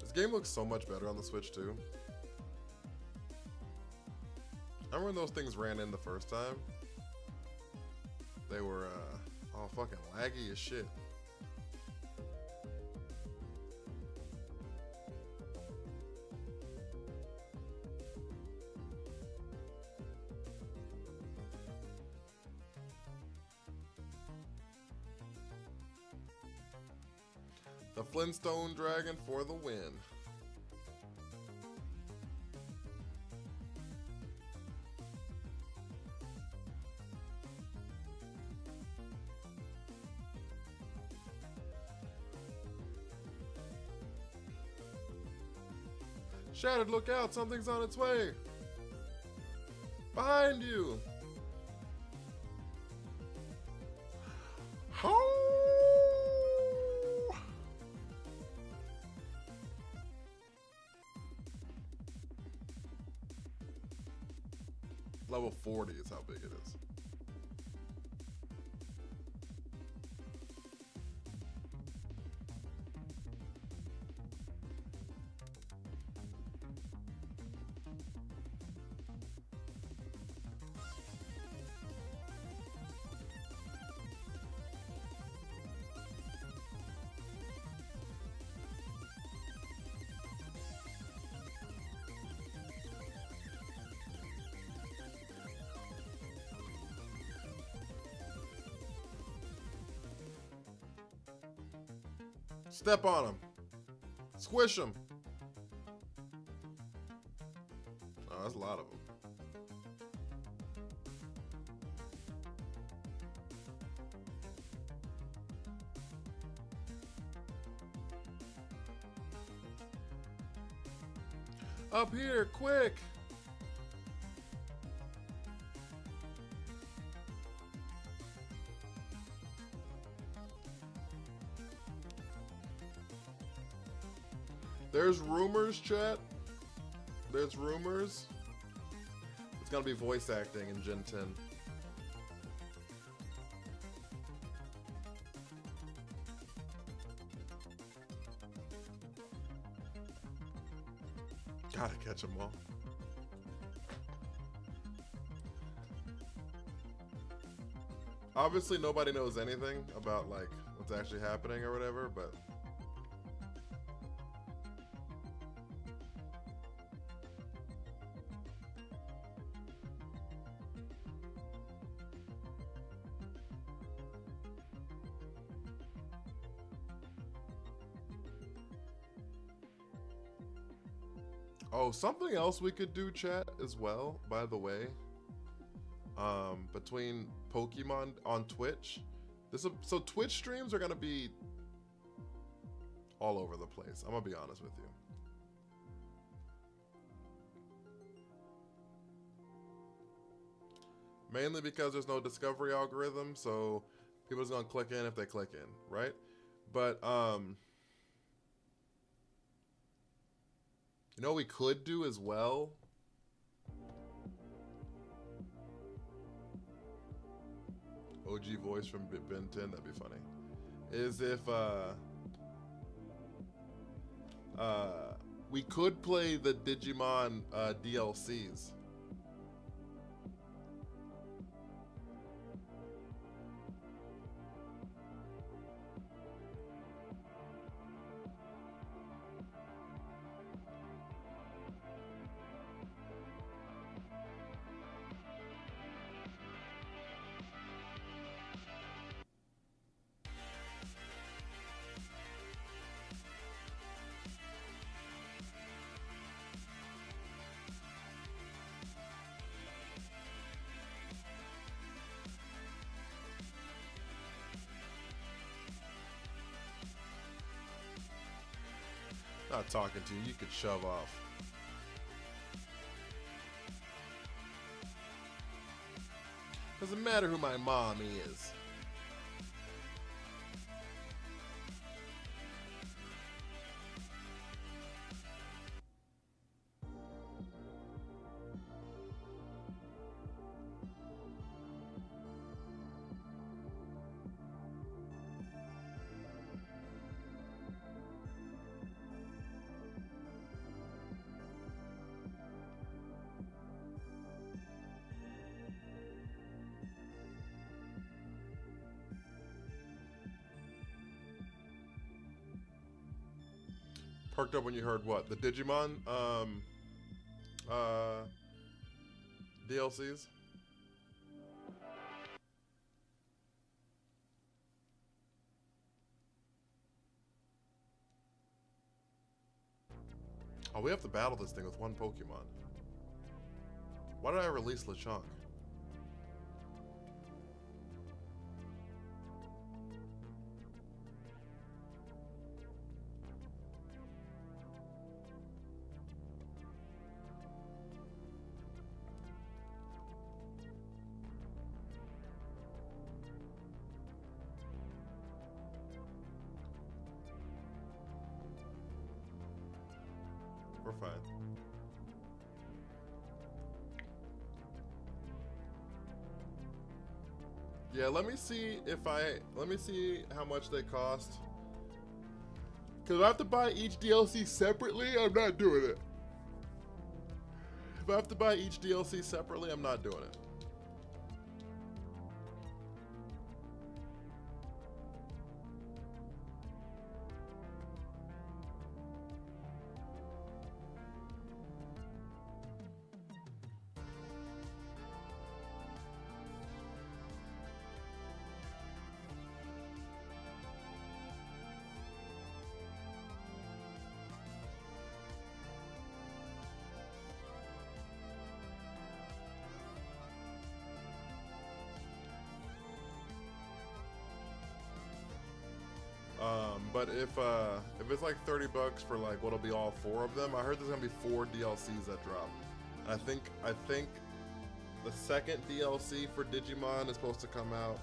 This game looks so much better on the Switch, too. I remember when those things ran in the first time. They were, all fucking laggy as shit. The Flintstone Dragon for the win. Shattered, look out, something's on its way. Behind you. Oh! Level 40 is how big it is. Step on him. Squish him. Oh, that's a lot of them. Up here, quick! There's rumors, chat. There's rumors. It's gonna be voice acting in Gen 10. Gotta catch them all. Obviously, nobody knows anything about like what's actually happening or whatever, but oh, something else we could do, chat, as well, by the way. Between Pokemon on Twitch. So Twitch streams are gonna be all over the place. I'm gonna be honest with you. Mainly because there's no discovery algorithm, so people just gonna click in if they click in, right? But you know what we could do as well? OG voice from Ben 10, that'd be funny. Is if we could play the Digimon DLCs. Not talking to you, you could shove off. Doesn't matter who my mom is. Perked up when you heard what? The Digimon DLCs? Oh, we have to battle this thing with one Pokemon. Why did I release Lechonk? We're fine. Yeah, let me see how much they cost. Cause if I have to buy each DLC separately, I'm not doing it. If I have to buy each DLC separately, I'm not doing it. But if it's like $30 for like what'll be all 4 of them, I heard there's gonna be 4 DLCs that drop. And I think the second DLC for Digimon is supposed to come out.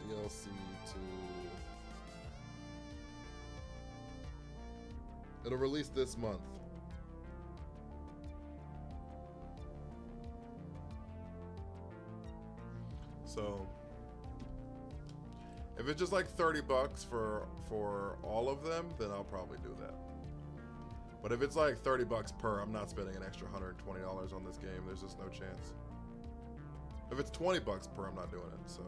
DLC to... It'll release this month. So if it's just like $30 for all of them, then I'll probably do that. But if it's like $30 per, I'm not spending an extra $120 on this game. There's just no chance. If it's $20 per, I'm not doing it. So.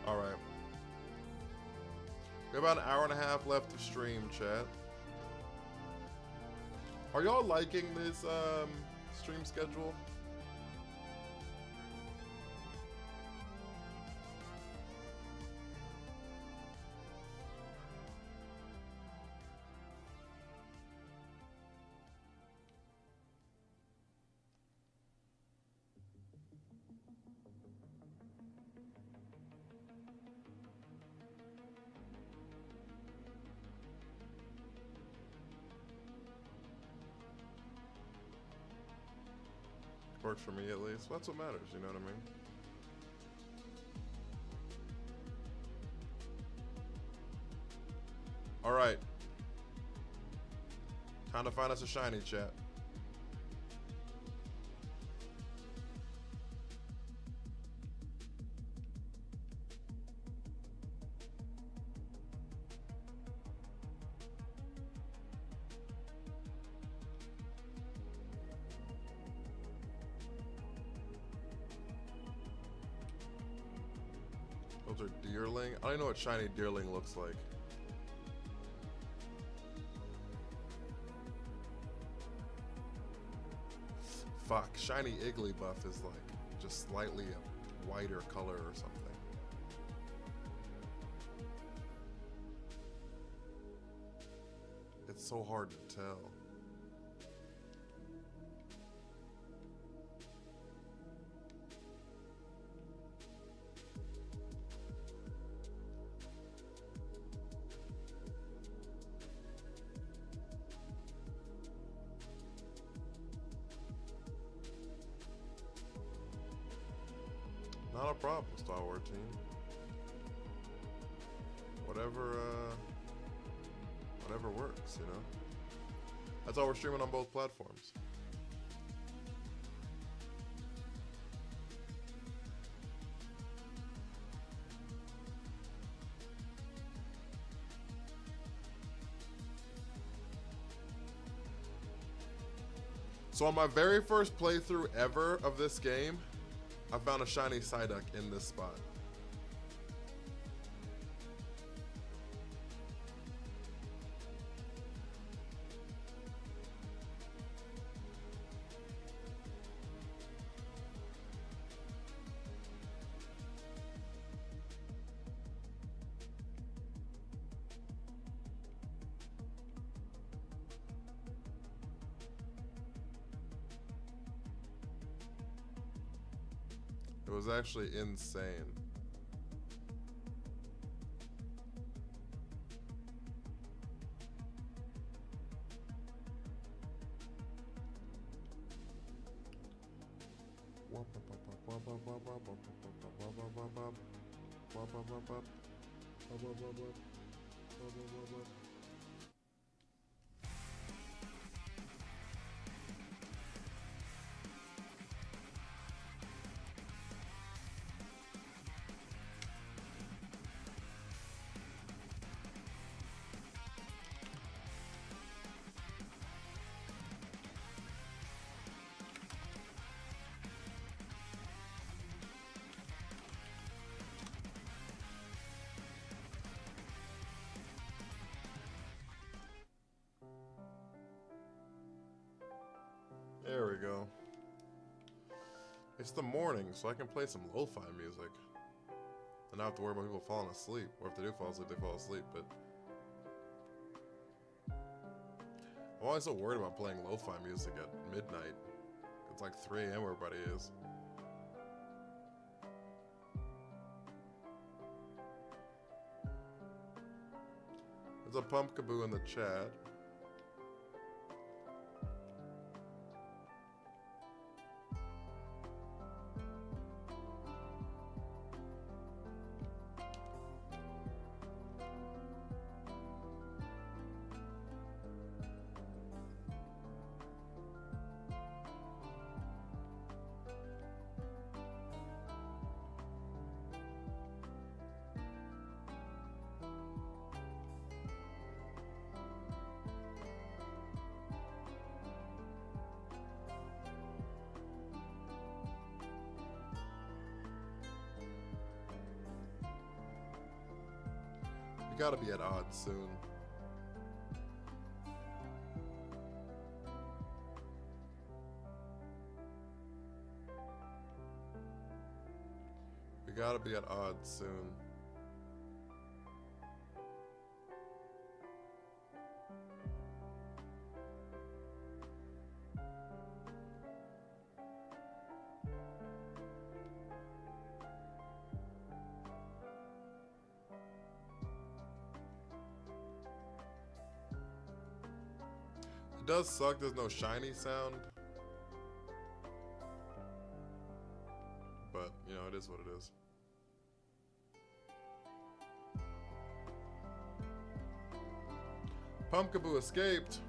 All right. We have about an hour and a half left of stream, chat. Are y'all liking this stream schedule? Works for me at least. Well, that's what matters, you know what I mean? All right. Time to find us a shiny, chat. Those are Deerling. I don't even know what shiny Deerling looks like. Fuck, shiny Igglybuff is like just slightly a whiter color or something. It's so hard to tell. Not a problem, Star Wars team. Whatever works, you know? That's why we're streaming on both platforms. So on my very first playthrough ever of this game, I found a shiny Psyduck in this spot. It was actually insane. go. It's the morning, so I can play some lo-fi music. And not have to worry about people falling asleep. Or if they do fall asleep, they fall asleep, but... I'm always so worried about playing lo-fi music at midnight. It's like 3 a.m. where everybody is. There's a pumpkaboo in the chat. We gotta be at odds soon. We gotta be at odds soon. It does suck there's no shiny sound. But, you know, it is what it is. Pumpkaboo escaped.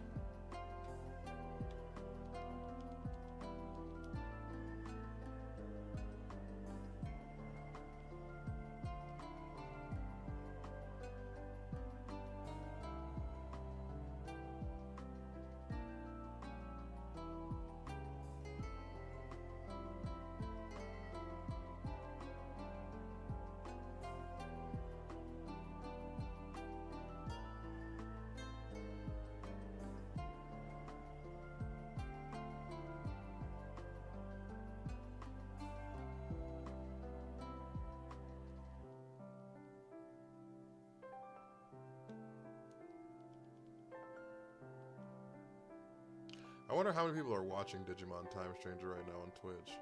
I wonder how many people are watching Digimon Time Stranger right now on Twitch.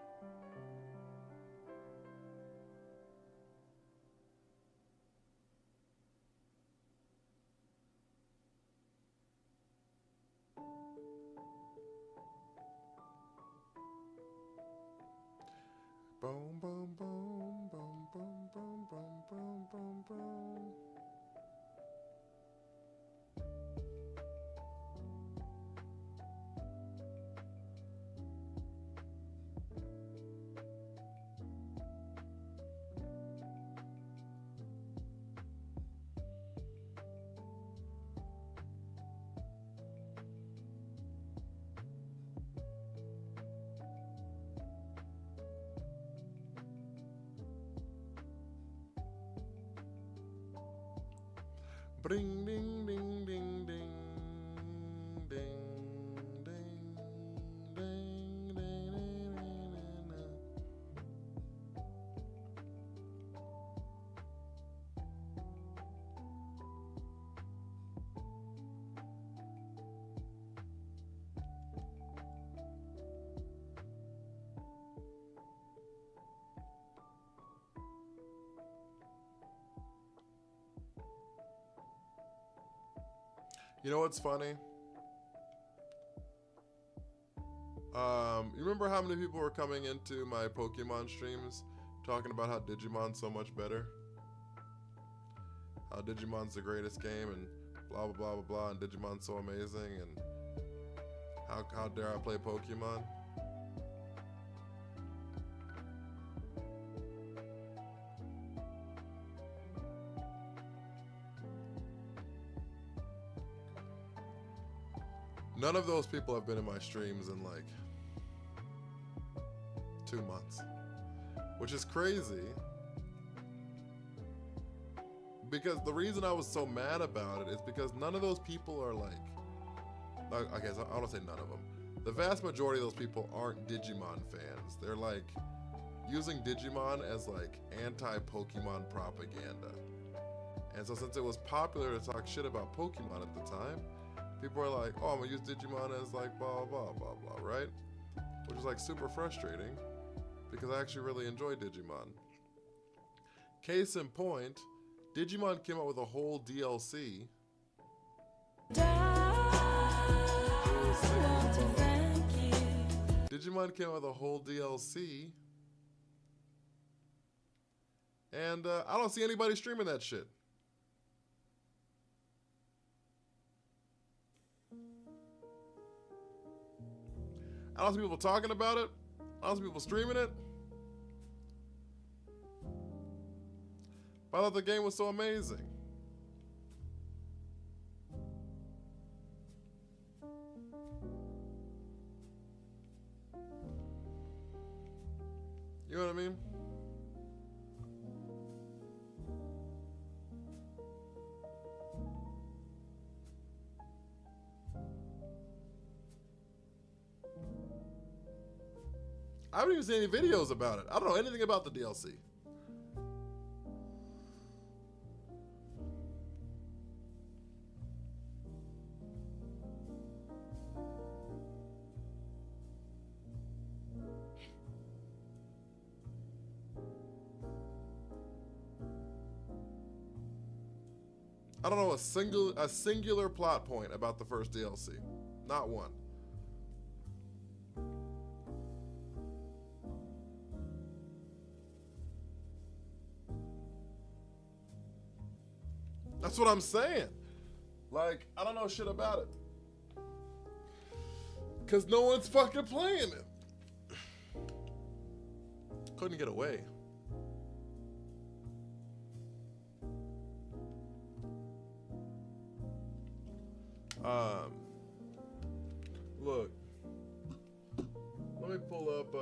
Boom, boom, boom, boom, boom, boom, boom, boom, boom, boom. Bring, ding, ding, ding, ding, ding, ding, ding, ding, ding, ding. You know what's funny? You remember how many people were coming into my Pokemon streams talking about how Digimon's so much better? How Digimon's the greatest game and blah, blah, blah, blah, blah, and Digimon's so amazing, and how dare I play Pokemon? None of those people have been in my streams in like 2 months, which is crazy. Because the reason I was so mad about it is because none of those people are like okay, so I don't say none of them. the vast majority of those people aren't Digimon fans. They're like using Digimon as like anti-Pokemon propaganda. And so since it was popular to talk shit about Pokemon at the time, people are like, oh, I'm gonna use Digimon as like blah, blah, blah, blah, right? Which is like super frustrating because I actually really enjoy Digimon. Case in point, Digimon came out with a whole DLC. Digimon came out with a whole DLC. And I don't see anybody streaming that shit. I don't see people talking about it. I don't see people streaming it. But I thought the game was so amazing. You know what I mean? I haven't even seen any videos about it. I don't know anything about the DLC. I don't know a singular plot point about the first DLC. Not one. That's what I'm saying. Like, I don't know shit about it. Because no one's fucking playing it. Couldn't get away. Look. Let me pull up,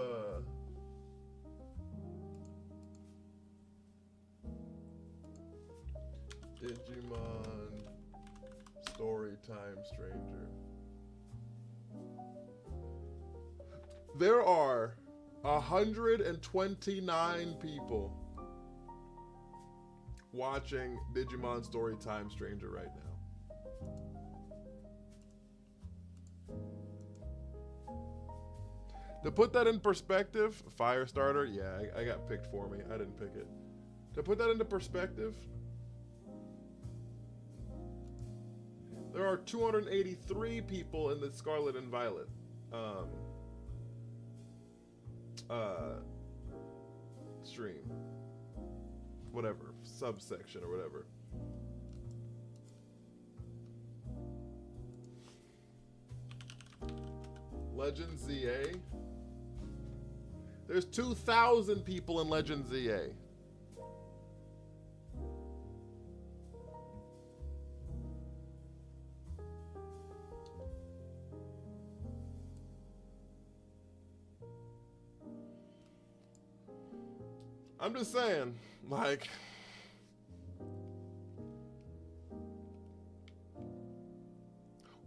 Digimon Storytime Stranger. There are 129 people watching Digimon Storytime Stranger right now. To put that in perspective, Firestarter, yeah, I got picked for me. I didn't pick it. To put that into perspective, there are 283 people in the Scarlet and Violet stream. Whatever, subsection or whatever. Legend ZA. There's 2,000 people in Legend ZA. I'm just saying, like,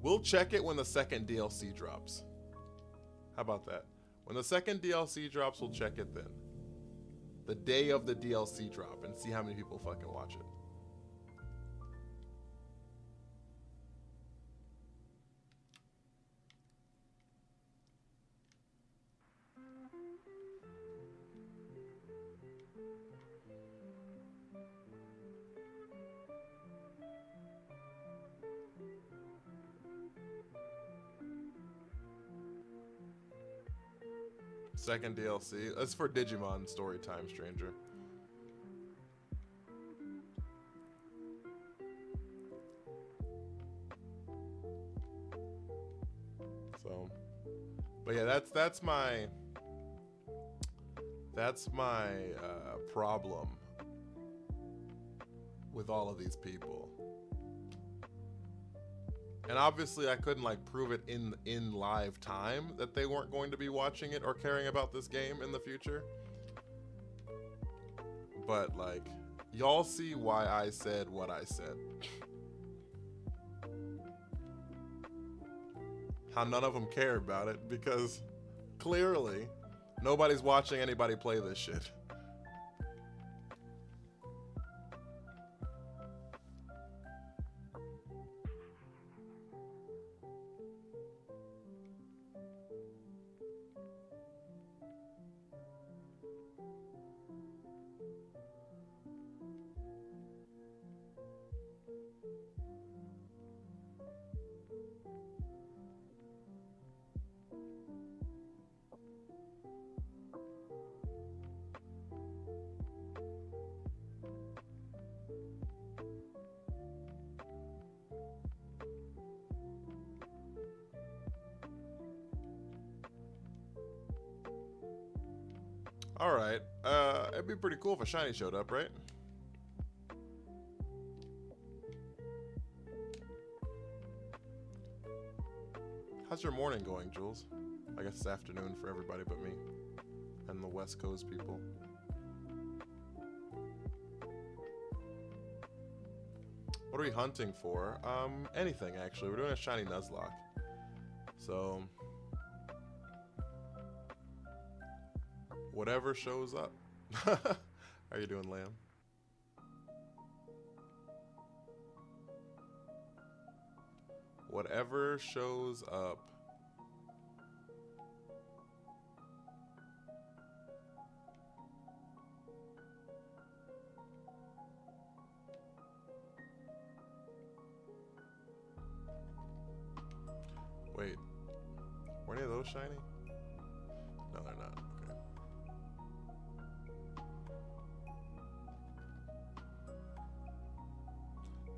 we'll check it when the second DLC drops. How about that? When the second DLC drops, we'll check it then. The day of the DLC drop and see how many people fucking watch it. Second DLC. That's for Digimon Storytime Stranger. So, but yeah, that's my problem with all of these people. And obviously I couldn't like prove it in live time that they weren't going to be watching it or caring about this game in the future. But like, y'all see why I said what I said. how none of them care about it because clearly nobody's watching anybody play this shit. Alright, it'd be pretty cool if a shiny showed up, right? How's your morning going, Jules? I guess it's afternoon for everybody but me and the West Coast people. What are we hunting for? Anything actually. We're doing a shiny Nuzlocke. So whatever shows up. How you doing, Lamb? Whatever shows up. Wait, were any of those shiny? No, they're not. Okay.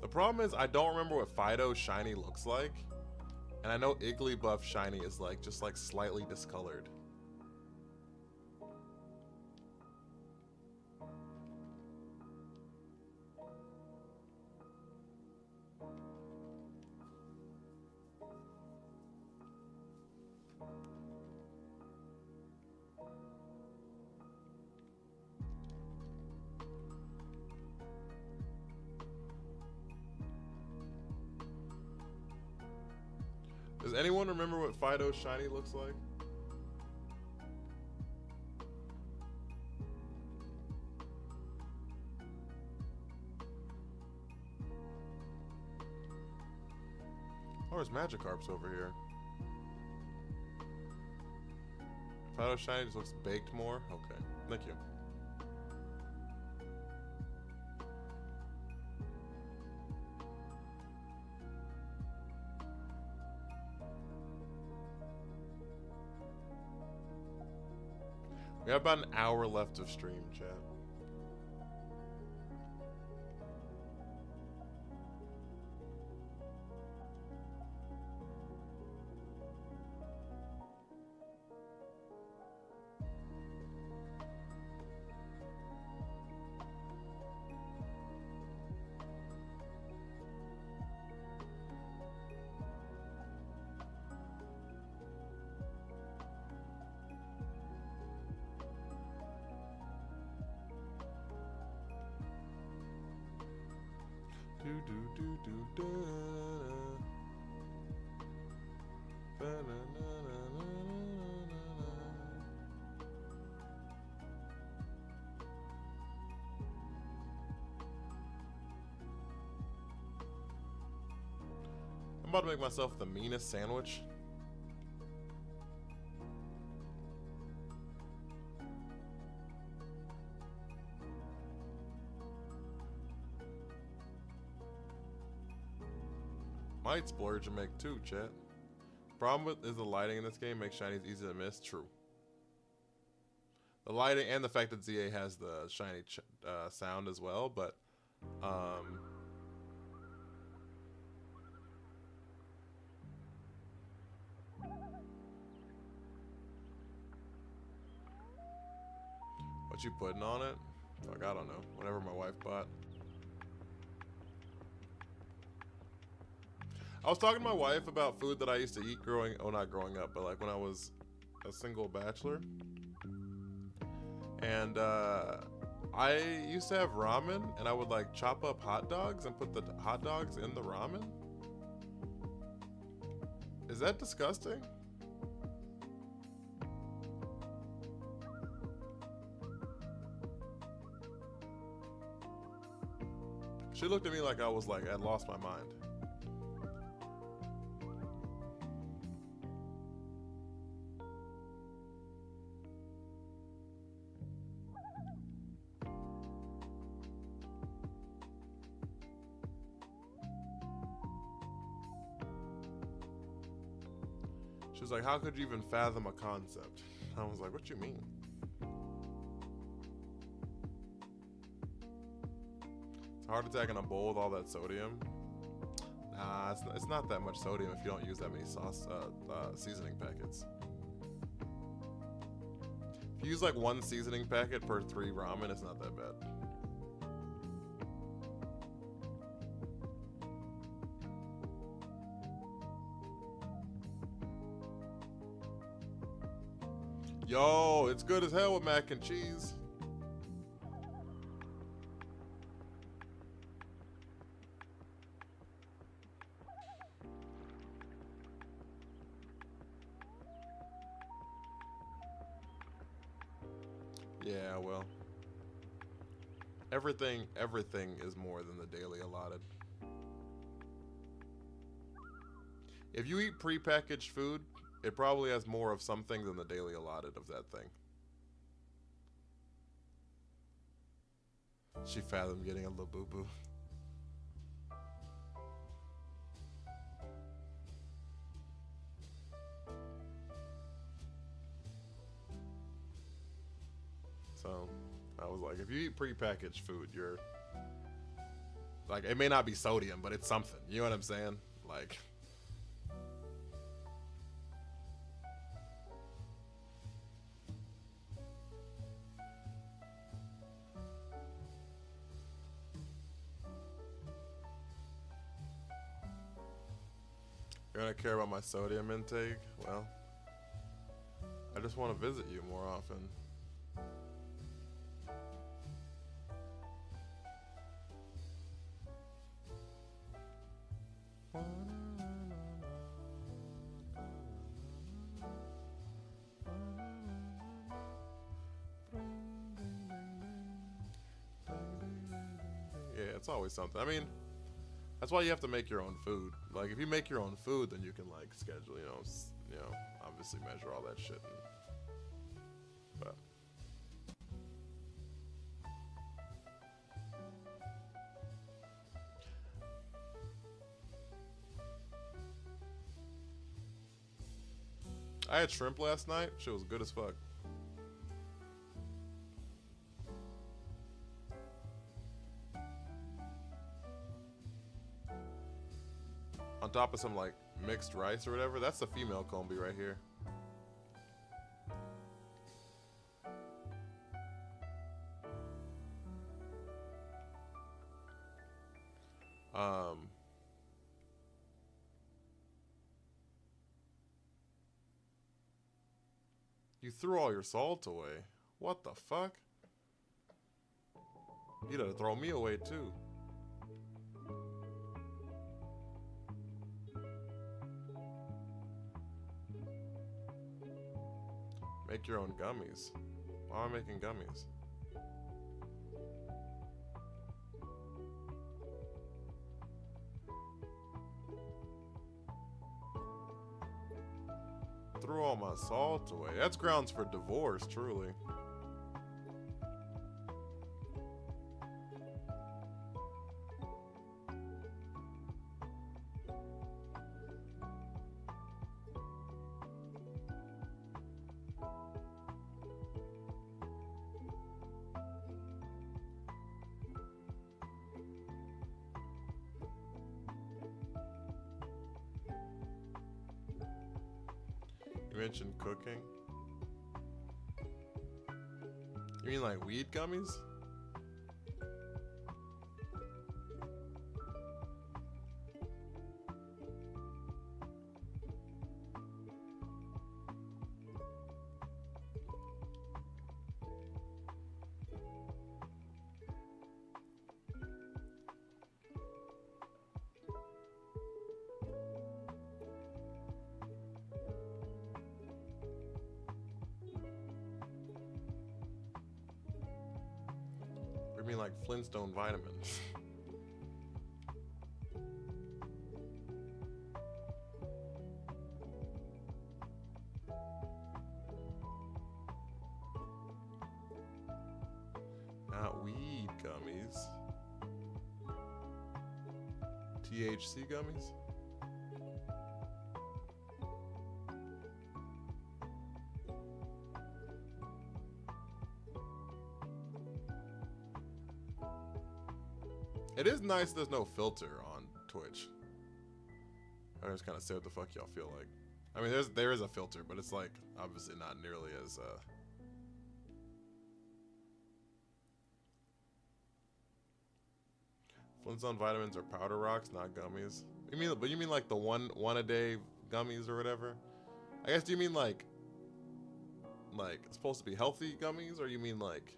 The problem is I don't remember what Fido's shiny looks like, and I know Igglybuff shiny is like just like slightly discolored. Does anyone remember what Fido's shiny looks like? Oh, there's Magikarps over here. Fido's shiny just looks baked more? Okay, thank you. We have about an hour left of stream, chat. I'm about to make myself the meanest sandwich. Might splurge and make two, chat. Problem with is the lighting in this game makes shinies easy to miss. True. The lighting and the fact that ZA has the shiny sound as well, but what you putting on it? Fuck, I don't know. Whatever my wife bought. I was talking to my wife about food that I used to eat not growing up, but like when I was a single bachelor. And I used to have ramen, and I would like chop up hot dogs and put the hot dogs in the ramen. Is that disgusting? She looked at me like I was like, I'd lost my mind. She was like, how could you even fathom a concept? I was like, what you mean? Heart attack in a bowl with all that sodium? Nah, it's not that much sodium if you don't use that many seasoning packets. If you use like 1 seasoning packet per 3 ramen, it's not that bad. Yo, it's good as hell with mac and cheese. Yeah, well, everything is more than the daily allotted. If you eat prepackaged food, it probably has more of something than the daily allotted of that thing. She fathomed getting a little boo-boo. So, I was like, if you eat prepackaged food, you're... like, it may not be sodium, but it's something. You know what I'm saying? Like... You're gonna care about my sodium intake? Well, I just want to visit you more often. Yeah, it's always something. I mean, that's why you have to make your own food. Like, if you make your own food, then you can like schedule, you know, obviously measure all that shit. But I had shrimp last night. Shit was good as fuck. On top of some like mixed rice or whatever. That's the female combi right here. You threw all your salt away. What the fuck? You'd have to throw me away too. Make your own gummies. Why am I making gummies? Threw all my salt away. That's grounds for divorce, truly. You mentioned cooking. You mean like weed gummies? mean like Flintstone vitamins. Not weed gummies. THC gummies? It is nice there's no filter on Twitch. I just kind of say what the fuck y'all feel like. I mean, there is a filter, but it's like obviously not nearly as Flintstone vitamins are powder rocks, not gummies. You mean like the one a day gummies or whatever? I guess do you mean like it's supposed to be healthy gummies, or you mean like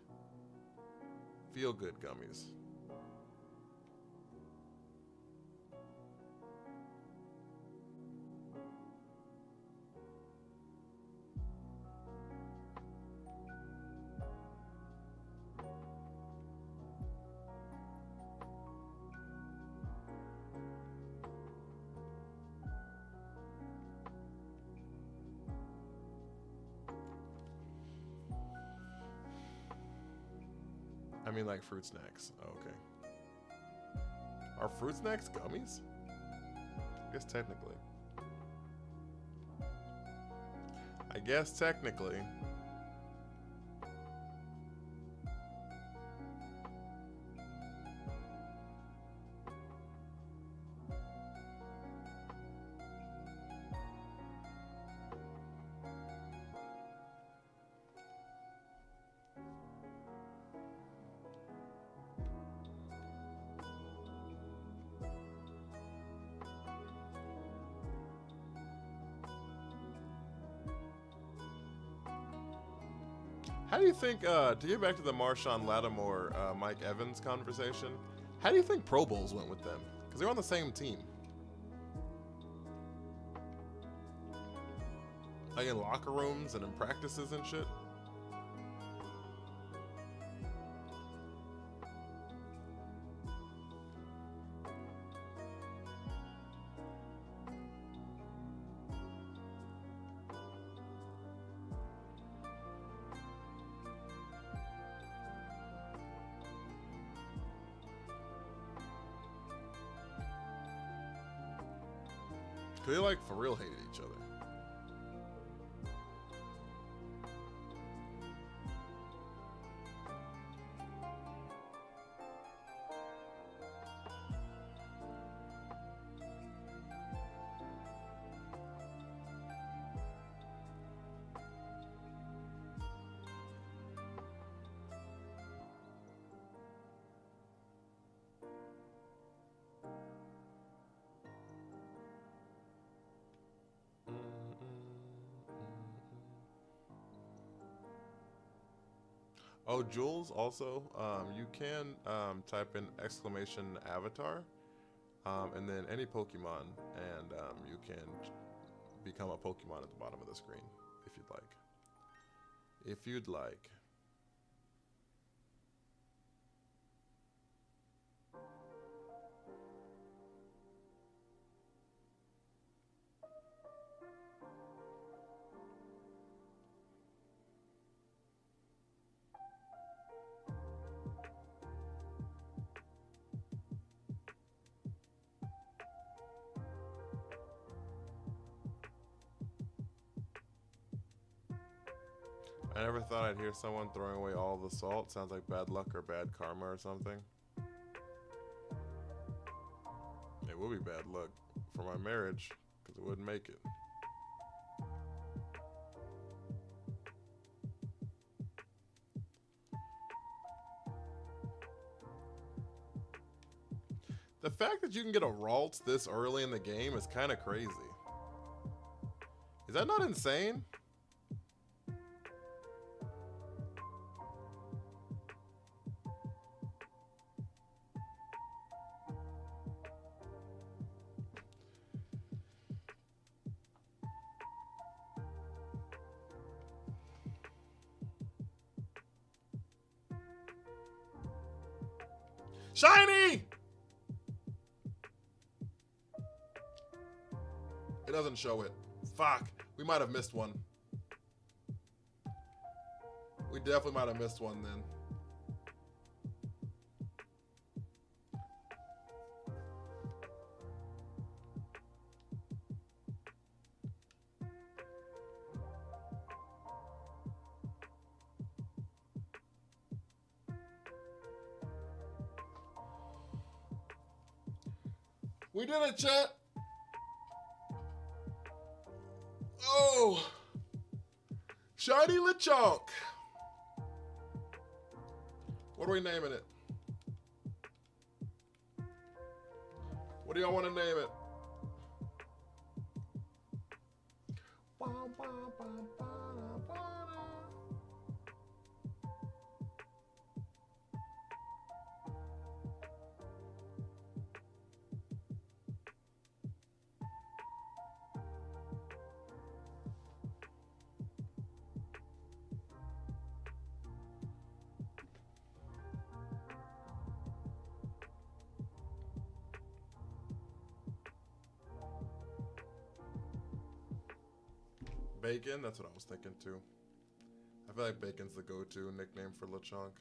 feel good gummies? I mean like fruit snacks. Oh, okay. Are fruit snacks gummies? I guess technically. How do you think, to get back to the Marshawn Lattimore, Mike Evans conversation, how do you think Pro Bowls went with them? Because they're on the same team. Like in locker rooms and in practices and shit. They like for real hated each other. Oh, Jules, also, you can type in exclamation avatar, and then any Pokemon, and you can become a Pokemon at the bottom of the screen, if you'd like. If you'd like. I never thought I'd hear someone throwing away all the salt. Sounds like bad luck or bad karma or something. It would be bad luck for my marriage, because it wouldn't make it. The fact that you can get a Ralts this early in the game is kind of crazy. Is that not insane? Shiny! It doesn't show it. Fuck. We might have missed one. We definitely might have missed one then. We did it, chat. Oh. Shiny Lechonk. What are we naming it? What do y'all want to name it? Bacon? That's what I was thinking too. I feel like Bacon's the go-to nickname for Lechonk.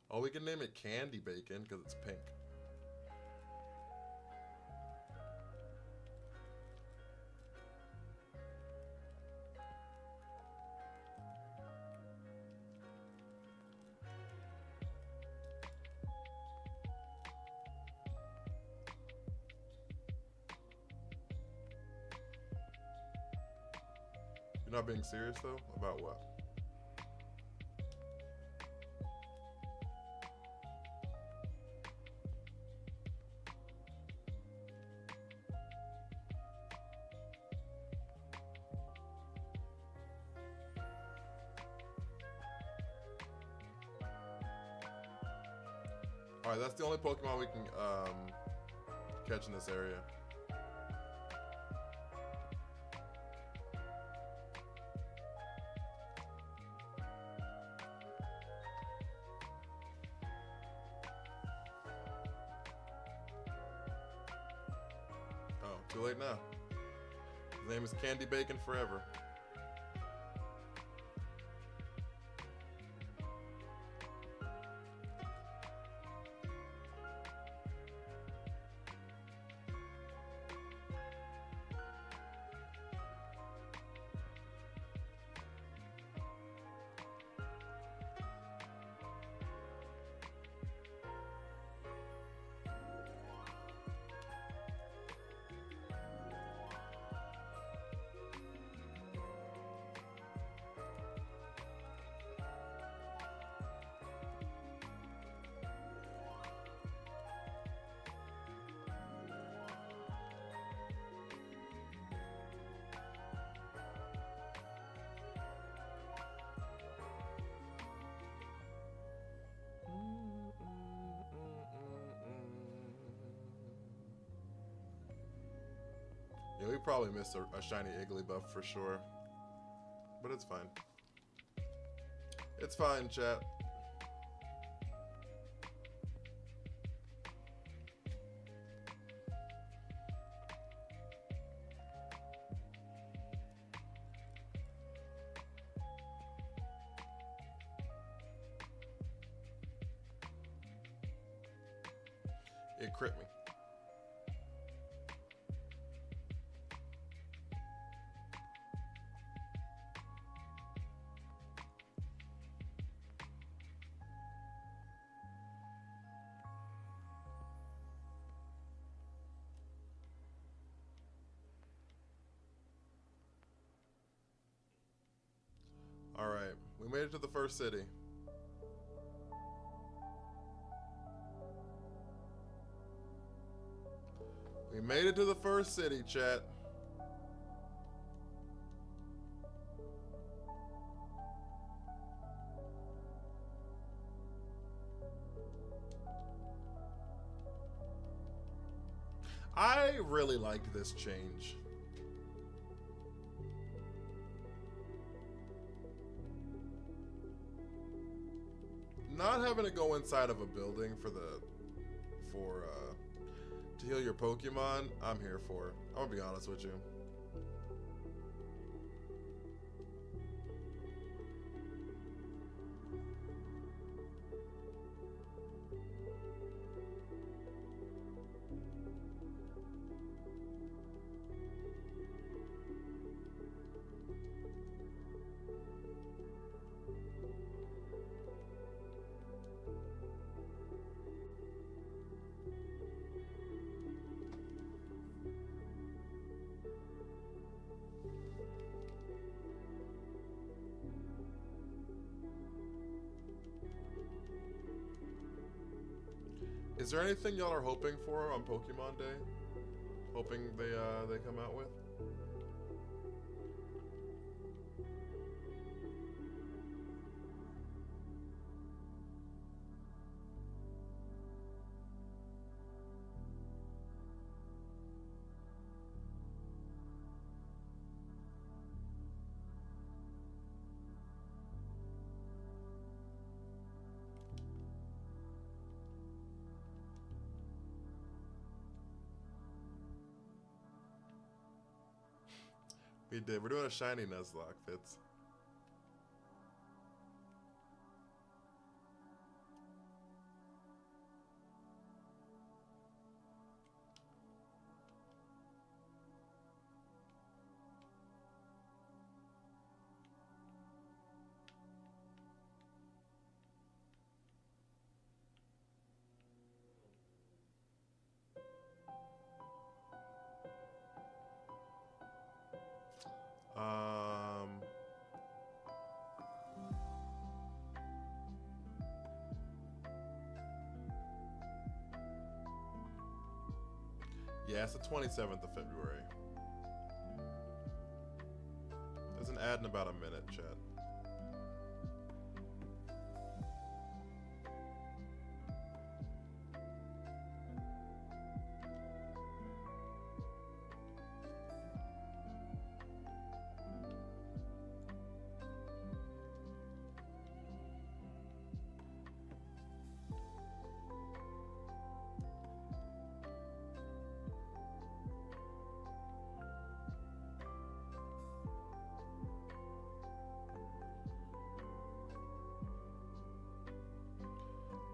Oh, we can name it Candy Bacon because it's pink. You're not being serious though? About what? Alright, that's the only Pokemon we can catch in this area. Oh, too late now. His name is Candy Bacon forever. Yeah, we probably missed a shiny Igglybuff for sure. But it's fine. It's fine, chat. It crit me. All right, we made it to the first city. We made it to the first city, chat. I really liked this change. not having to go inside of a building to heal your Pokemon, I'm here for. I'm gonna be honest with you. Is there anything y'all are hoping for on Pokemon Day? Hoping they come out with? We did. We're doing a shiny Nuzlocke, Fitz. Yeah, it's the 27th of February. There's an ad in about a minute, chat.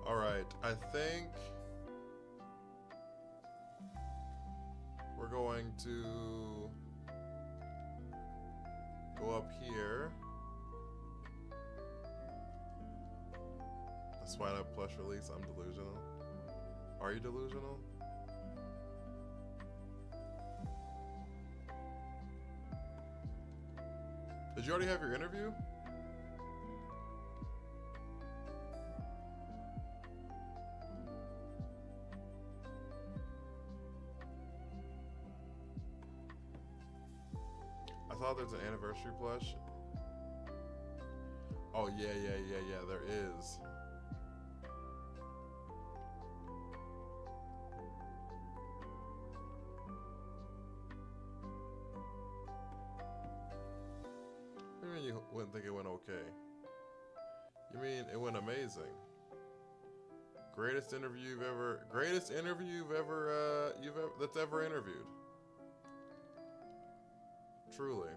Alright, I think we're going to go up here. That's why I plush release. I'm delusional. Are you delusional? Did you already have your interview? I thought there's an anniversary plush. Oh, yeah, there is. What do you mean you wouldn't think it went okay? You mean it went amazing? Greatest interview that's ever interviewed. Truly.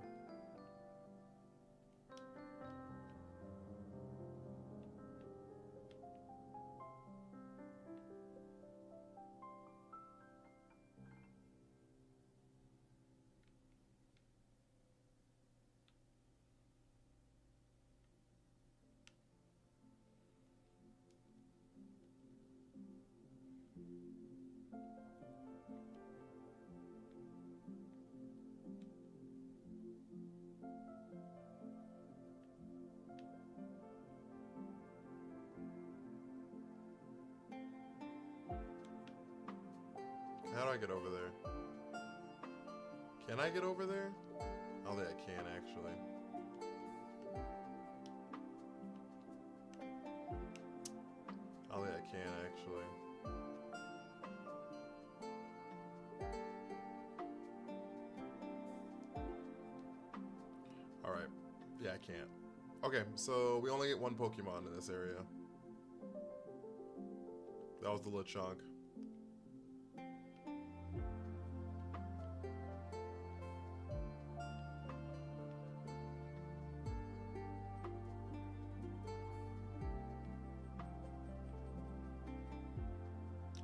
How do I get over there? Can I get over there? I don't think I can, actually. I don't think I can, actually. Alright. Yeah, I can't. Okay, so we only get one Pokemon in this area. That was the little chunk.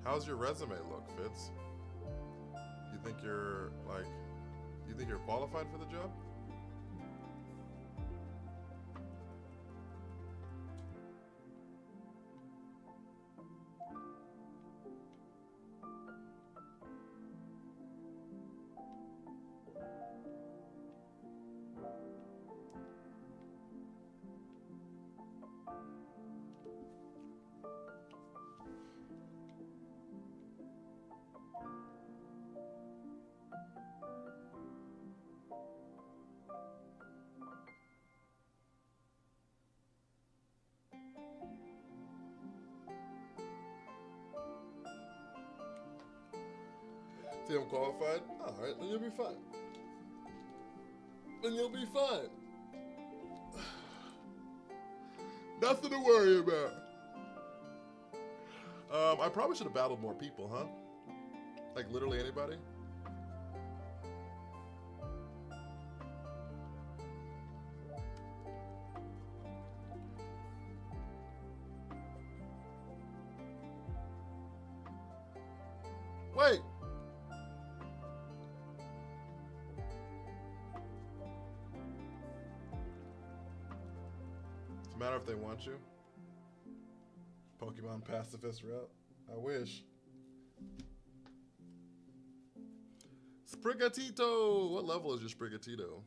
How's your resume look, Fitz? You think you're qualified for the job? I'm qualified? Alright, then you'll be fine. Then you'll be fine. Nothing to worry about. I probably should have battled more people, huh? Like literally anybody? Wait! Matter if they want you. Pokemon pacifist route. I wish. Sprigatito! What level is your Sprigatito?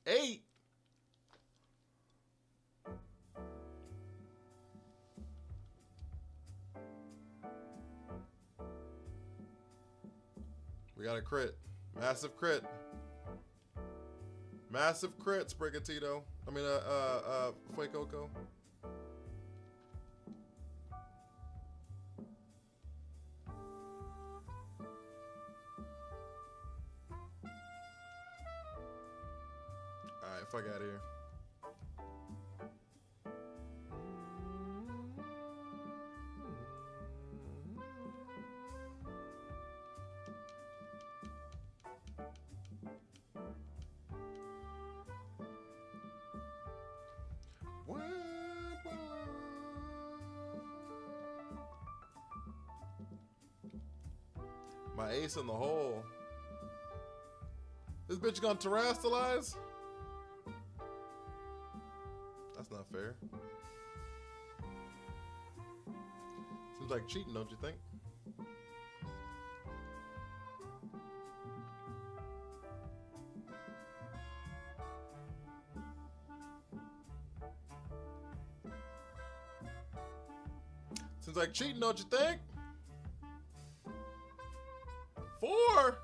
Eight! We got a crit. Massive crit. Massive crit, Sprigatito. I mean, Fuecoco. Alright, fuck out of here. My ace in the hole. This bitch gonna terrestrialize? That's not fair. Seems like cheating, don't you think? Seems like cheating, don't you think? 4.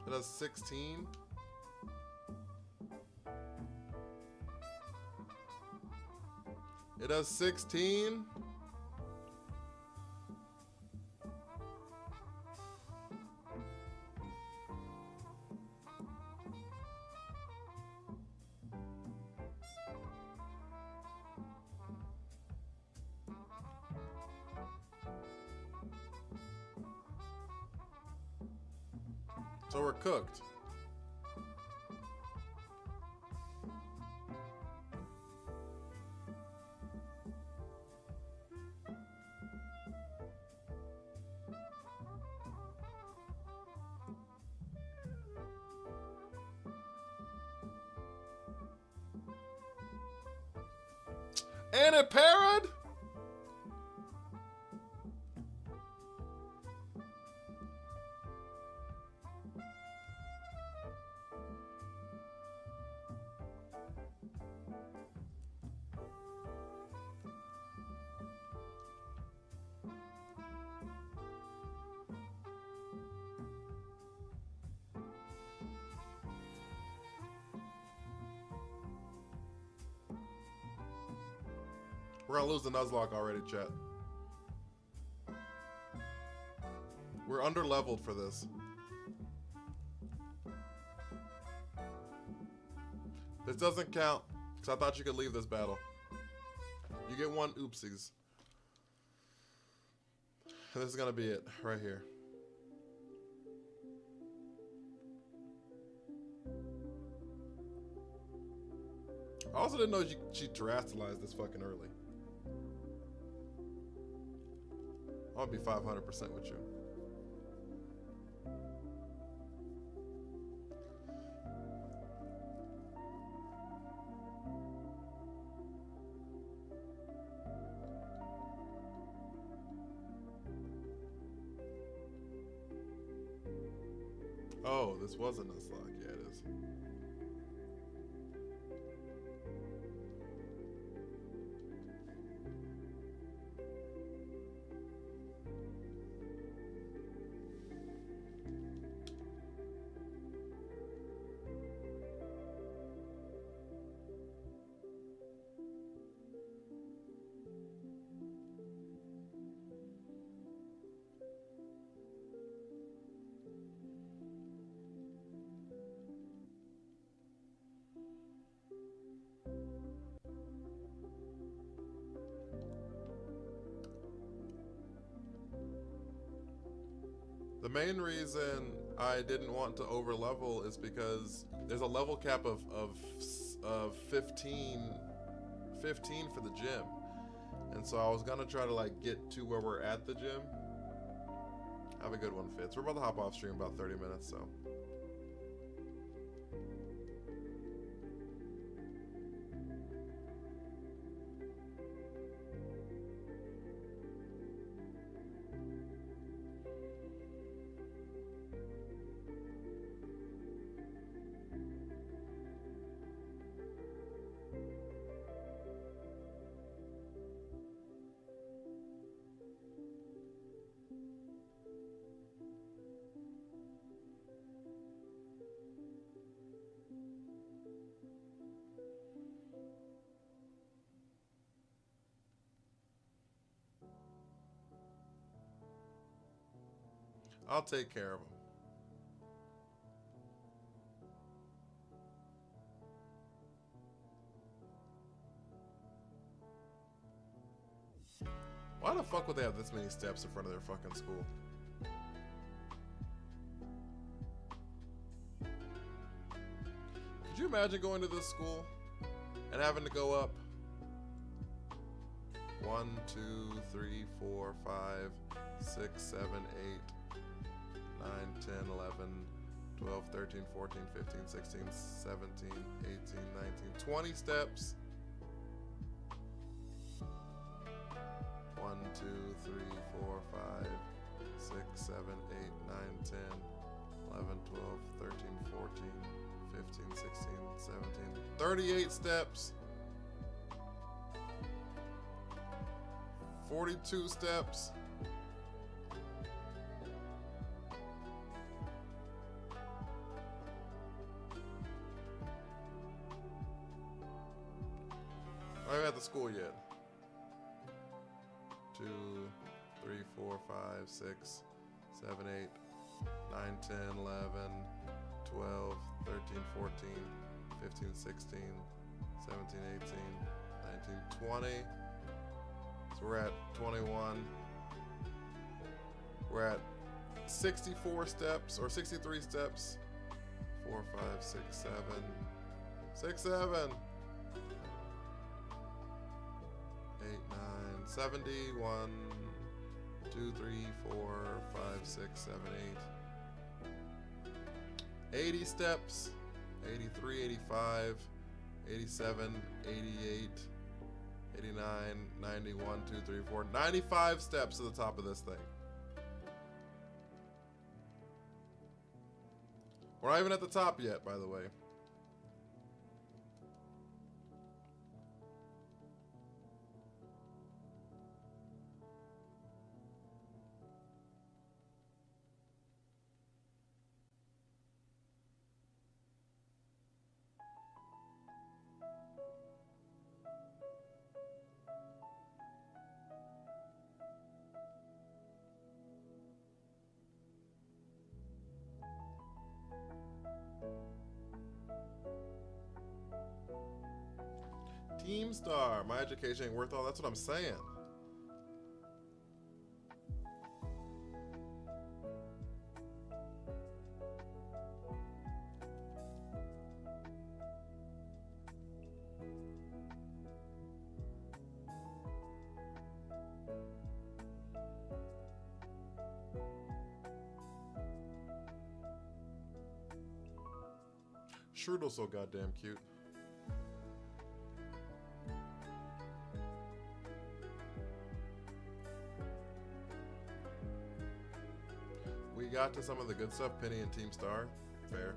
It has 16. It has 16. So we're cooked. And it parried? We're gonna lose the Nuzlocke already, chat. We're under leveled for this. This doesn't count, because I thought you could leave this battle. You get one oopsies. And this is gonna be it, right here. I also didn't know she terastallized this fucking early. I'll be 500% with you. Oh, this wasn't a Nuzlocke. Yeah, it is. The main reason I didn't want to over level is because there's a level cap of 15 for the gym. And so I was gonna try to like get to where we're at the gym. Have a good one, Fitz. We're about to hop off stream in about 30 minutes, so. I'll take care of him. Why the fuck would they have this many steps in front of their fucking school? Could you imagine going to this school and having to go up 1, 2, 3, 4, 5, 6, 7, 8, 9, 10, 11, 12, 13, 14, 15, 16, 17, 18, 19, 20 steps. 1, 2, 3, 4, 5, 6, 7, 8, 9, 10, 11, 12, 13, 14, 15, 16, 17, 38 steps. 42 steps. I haven't at the school yet. 2, 3, 4, 5, 6, 7, 8, 9, 10, 11, 12, 13, 14, 15, 16, 17, 18, 19, 20. So we're at 21. We're at 64 steps or 63 steps. 4, 5, 6, 7. 6, 7. 8, 9, 70, 1, 2, 3, 4, 5, 6, 7, 8. 80 steps. 83, 85, 87, 88, 89, 90, 1, 2, 3, 4, 95 steps to the top of this thing. We're not even at the top yet, by the way. Team Star. My education ain't worth all. That's what I'm saying. Strudel's so goddamn cute. We got to some of the good stuff. Penny and Team Star. Fair.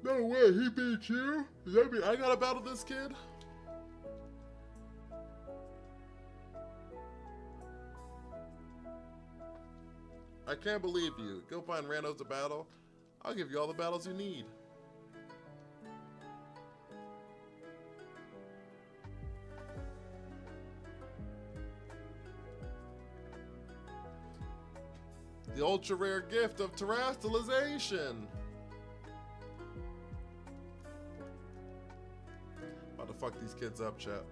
No way, he beat you? Does that mean I gotta battle this kid? I can't believe you. Go find randos to battle. I'll give you all the battles you need. The ultra rare gift of terrestrialization. About to fuck these kids up, chat.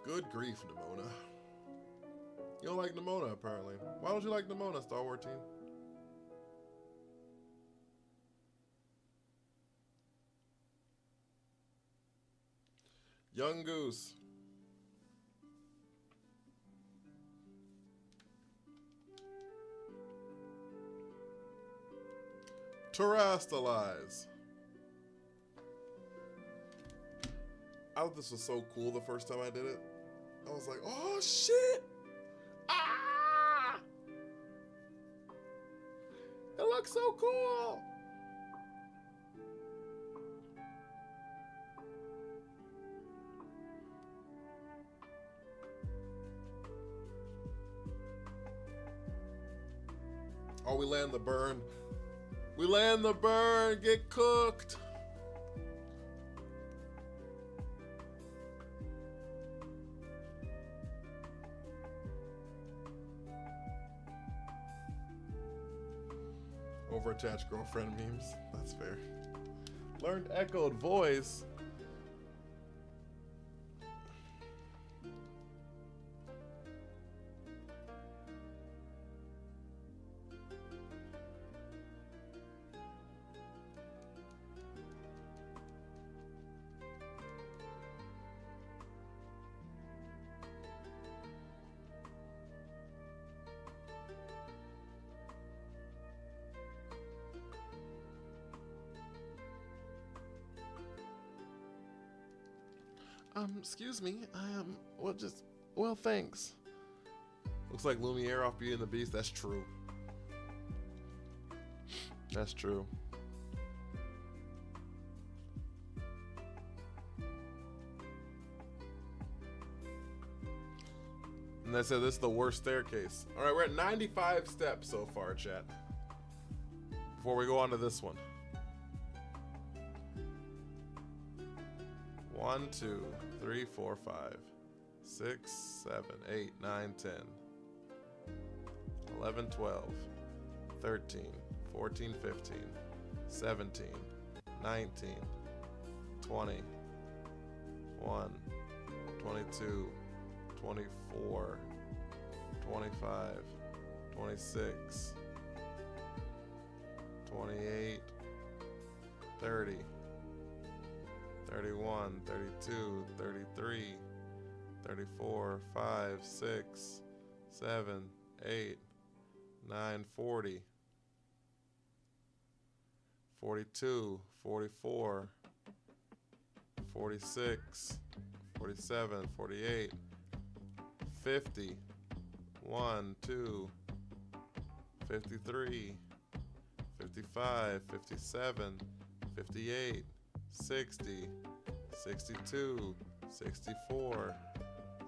Good grief, Nimona. You don't like Nimona, apparently. Why don't you like Nimona, Star Wars team? Young Goose. Terrestrialize. I thought this was so cool the first time I did it. I was like, oh shit! Ah! It looks so cool! Oh, we land the burn. We land the burn! Get cooked! Overattached girlfriend memes. That's fair. Learned echoed voice. Excuse me. Well, thanks. Looks like Lumiere off Beauty and the Beast. That's true. That's true. And they said this is the worst staircase. All right, we're at 95 steps so far, chat. Before we go on to this one. 1, 2, 3, 4, 5, 6, 7, 8, 9, 10, 11, 12, 13, 14, 15, 17, 19, 20, 1, 22, 24, 25, 26, 28, 30, 31, 32, 33, 34, 5, 6, 7, 8, 9, 40, 42, 44, 46, 47, 48, 50, 1, 2, 53, 55, 57, 58, 60, 62, 64,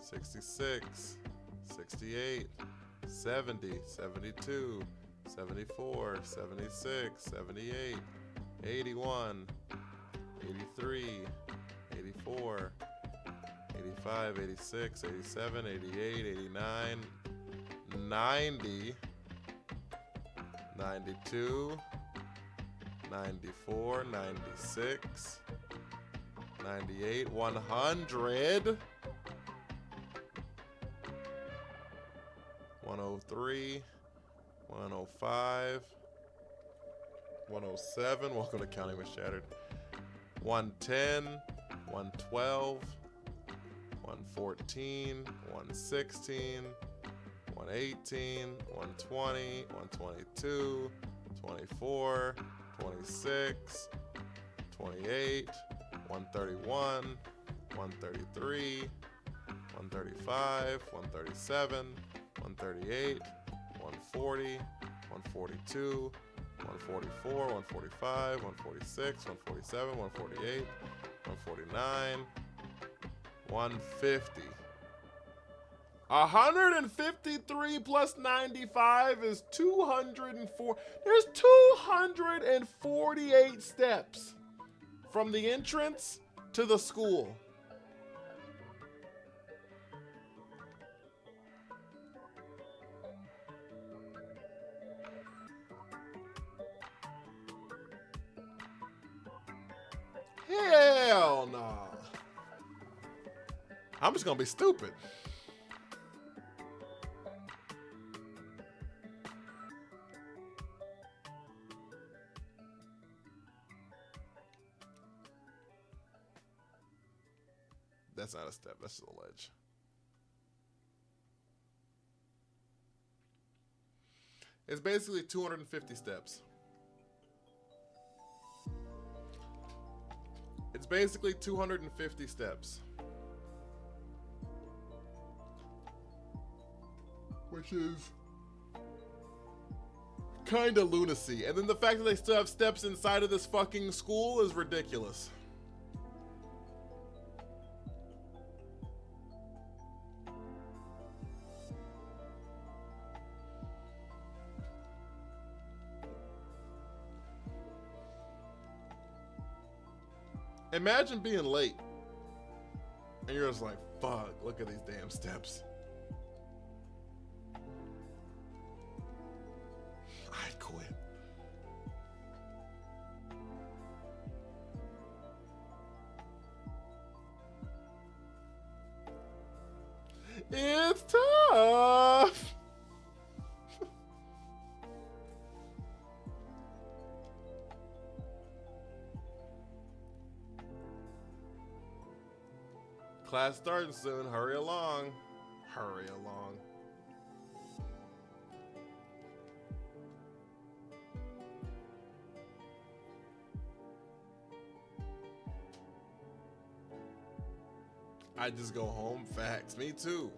66, 68, 70, 72, 74, 76, 78, 81, 83, 84, 85, 86, 87, 88, 89, 90, 92, 94, 96, 98, 100, 103, 105, 107, welcome to Counting with Shattered, 110, 112, 114, 116, 118, 120, 122, 24, 26, 28, 131, 133, 135, 137, 138, 140, 142, 144, 145, 146, 147, 148, 149, 150. 153 plus 95 is 204. There's 248 steps from the entrance to the school. Hell no. I'm just gonna be stupid. That's not a step, that's just a ledge. It's basically 250 steps. It's basically 250 steps. Which is kind of lunacy. And then the fact that they still have steps inside of this fucking school is ridiculous. Imagine being late and you're just like, fuck, look at these damn steps. I'd quit. It's tough. Class starting soon. Hurry along. Hurry along. I just go home. Facts. Me too.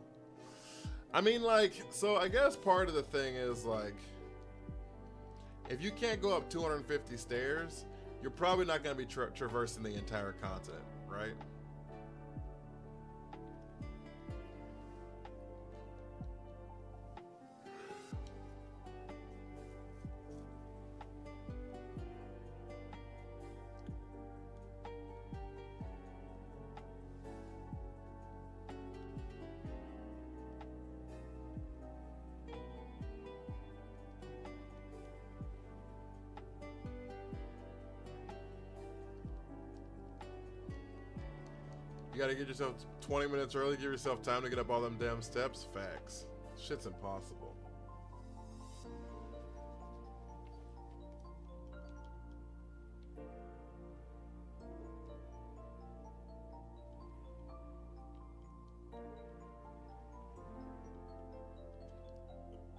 I mean, like, so I guess part of the thing is, like, if you can't go up 250 stairs, you're probably not going to be traversing the entire continent, right? You gotta get yourself 20 minutes early, give yourself time to get up all them damn steps. Facts. Shit's impossible.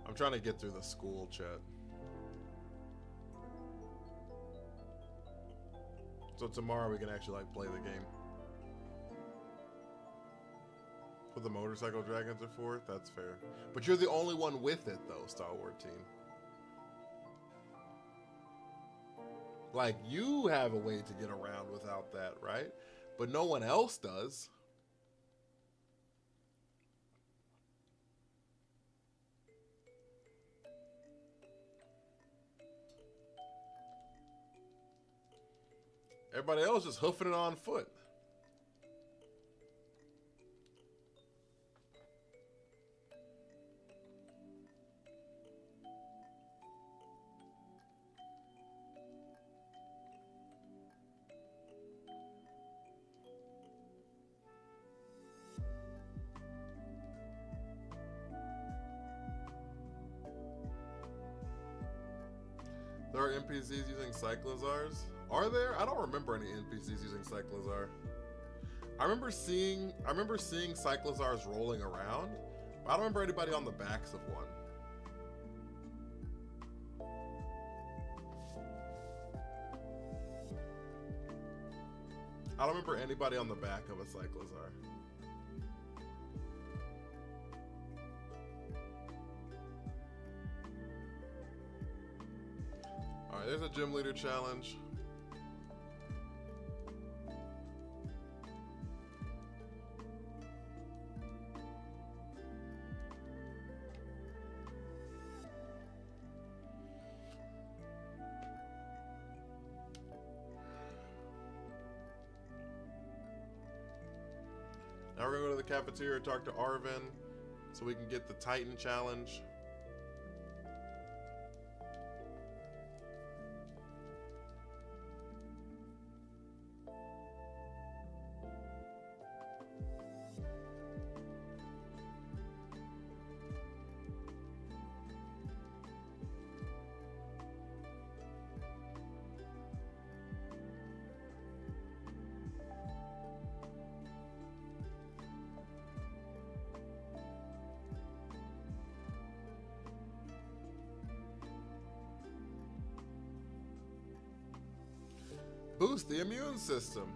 I'm trying to get through the school chat. So tomorrow we can actually like play the game. Put the motorcycle dragons are fourth. That's fair. But you're the only one with it, though, Star Wars team. Like, you have a way to get around without that, right? But no one else does. Everybody else just hoofing it on foot. There are NPCs using Cyclozars. Are there? I don't remember any NPCs using Cyclozar. I remember seeing Cyclozars rolling around, but I don't remember anybody on the backs of one. I don't remember anybody on the back of a Cyclozar. Alright, there's a gym leader challenge. Now we're gonna go to the cafeteria, talk to Arvin, so we can get the Titan challenge. Boost the immune system.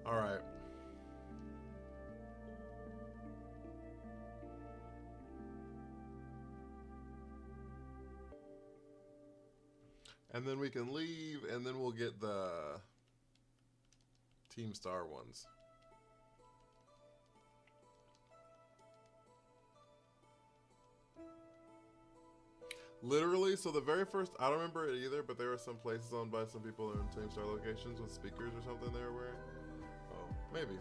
All right. And then we can leave, and then we'll get the Team Star ones. Literally, so the very first, I don't remember it either, but there were some places owned by some people in Team Star locations with speakers or something they were wearing. Oh, maybe.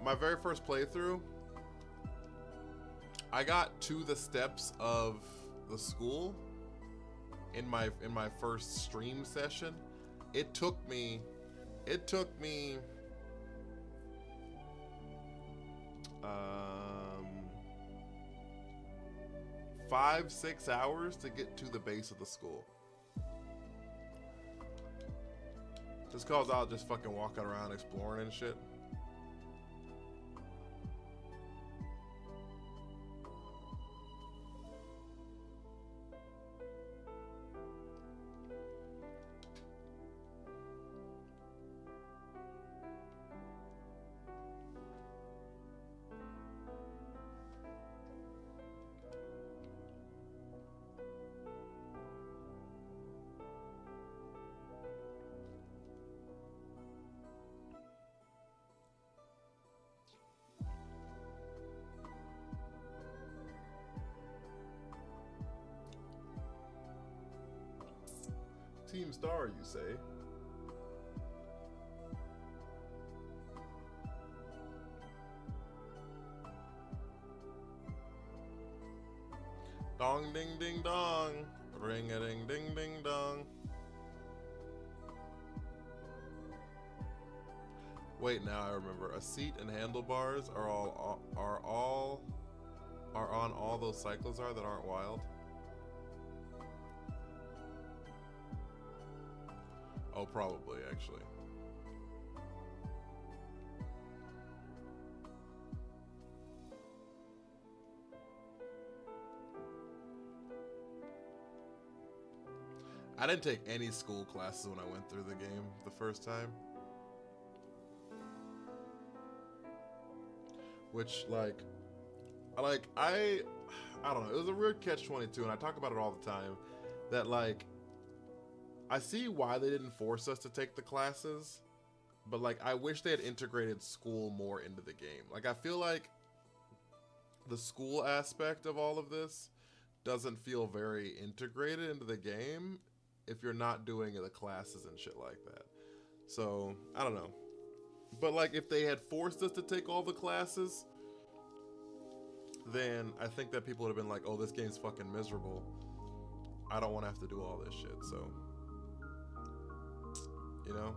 My very first playthrough, I got to the steps of the school in my first stream session. It took me 5-6 hours to get to the base of the school. Just cause I was just fucking walking around exploring and shit. Team Star, you say? Dong ding ding dong. Ring a ding ding ding dong. Wait, now I remember. A seat and handlebars are on all those Cyclozar that aren't wild. Oh, probably, actually. I didn't take any school classes when I went through the game the first time. Which, I don't know, it was a weird catch-22, and I talk about it all the time, that, like, I see why they didn't force us to take the classes, but, like, I wish they had integrated school more into the game. Like, I feel like the school aspect of all of this doesn't feel very integrated into the game if you're not doing the classes and shit like that. So, I don't know. But, like, if they had forced us to take all the classes, then I think that people would have been like, oh, this game's fucking miserable. I don't want to have to do all this shit, so. You know?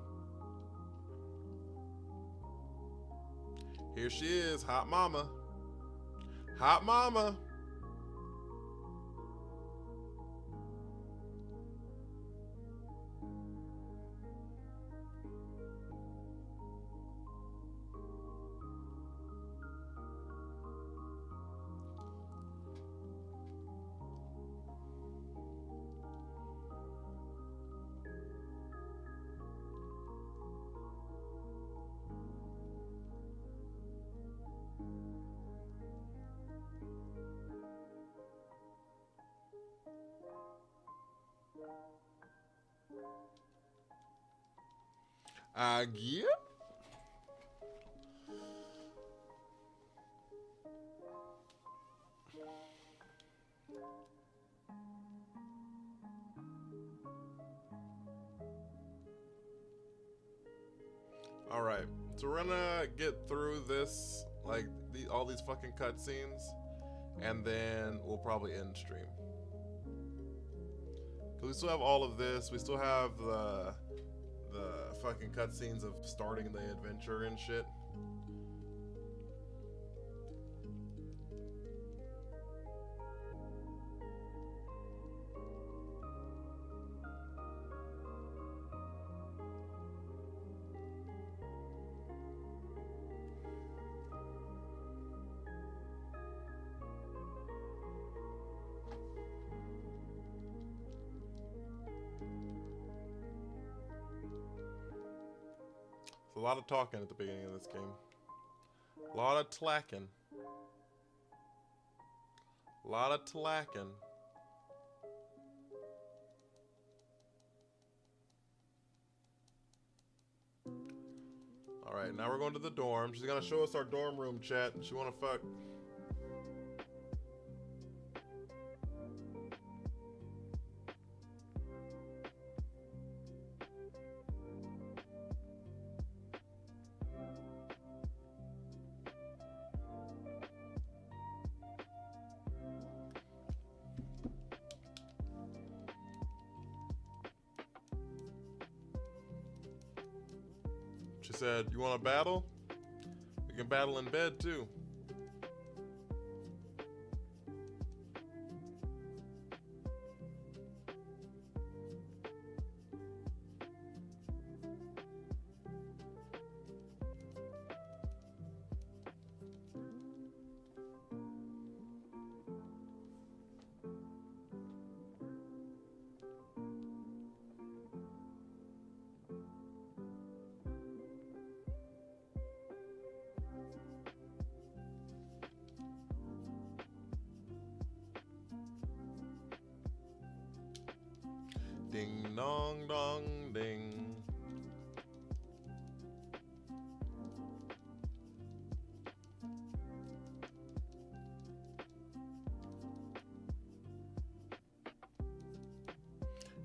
Here she is, hot mama. Hot mama. Yeah. All right, so we're gonna get through this, like all these fucking cutscenes, and then we'll probably end stream. Cause we still have all of this. We still have the fucking cutscenes of starting the adventure and shit. It's a lot of talking at the beginning of this game. A lot of tlacking. A lot of tlacking. Alright, now we're going to the dorm. She's gonna show us our dorm room chat. She wanna fuck. She said, you want to battle? We can battle in bed too. Ding dong dong ding.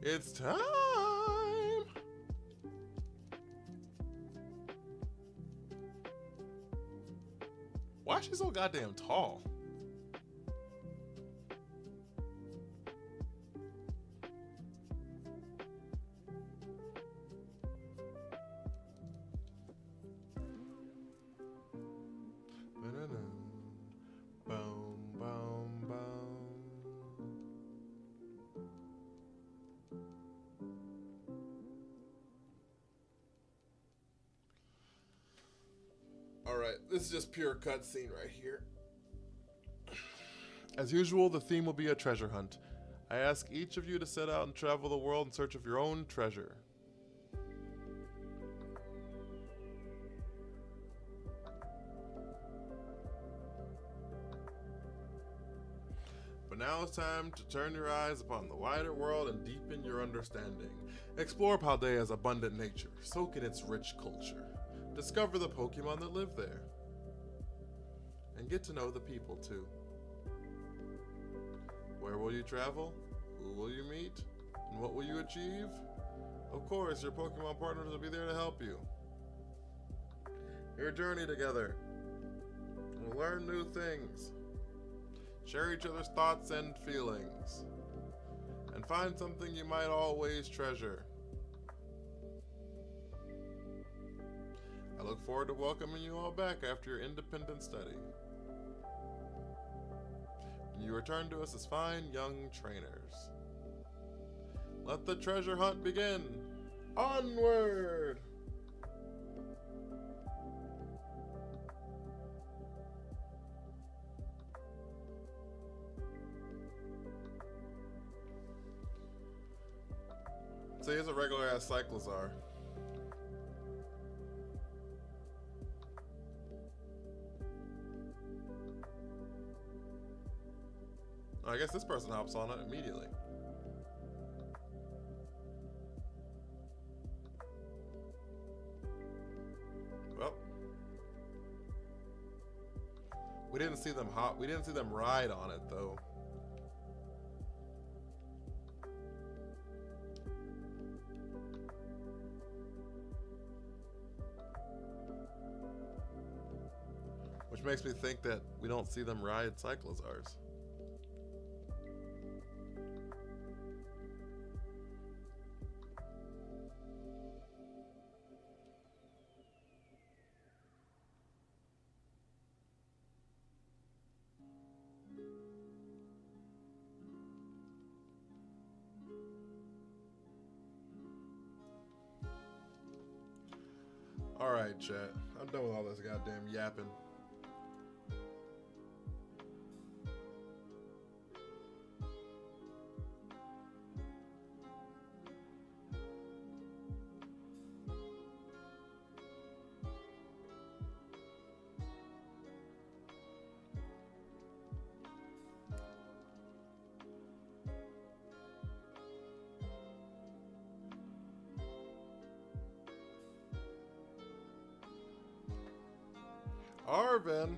It's time. Why is she so goddamn tall? Boom, boom, boom. Alright, this is just pure cutscene right here. As usual, the theme will be a treasure hunt. I ask each of you to set out and travel the world in search of your own treasure. But now it's time to turn your eyes upon the wider world and deepen your understanding. Explore Paldea's abundant nature, soak in its rich culture, discover the Pokemon that live there, and get to know the people too. Where will you travel? Who will you meet? And what will you achieve? Of course, your Pokemon partners will be there to help you. Your journey together. We'll learn new things. Share each other's thoughts and feelings. And find something you might always treasure. I look forward to welcoming you all back after your independent study. And you return to us as fine young trainers. Let the treasure hunt begin! Onward! So here's a regular ass Cyclozar. I guess this person hops on it immediately. Well, we didn't see them hop. We didn't see them ride on it though. Which makes me think that we don't see them ride Cyclozars. Alright, chat. I'm done with all this goddamn yapping. Arvin.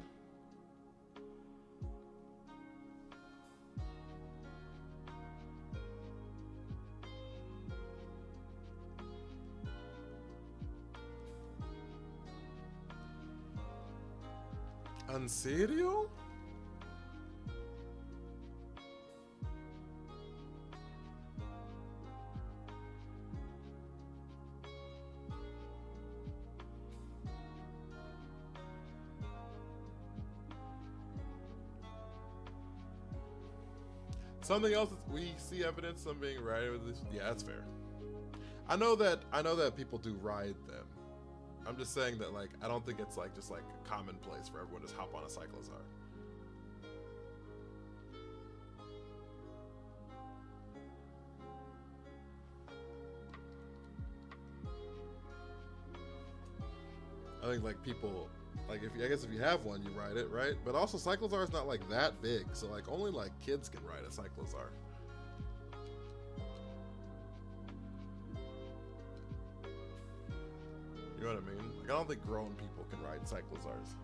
¿En serio? Something else is we see evidence of them being ridden with this. Yeah, that's fair. I know that people do ride them. I'm just saying that like I don't think it's like just like a commonplace for everyone to just hop on a Cyclozar. I think like people like I guess if you have one you ride it, right? But also Cyclozar is not like that big, so like only like kids can ride a Cyclozar. You know what I mean? Like I don't think grown people can ride Cyclozars.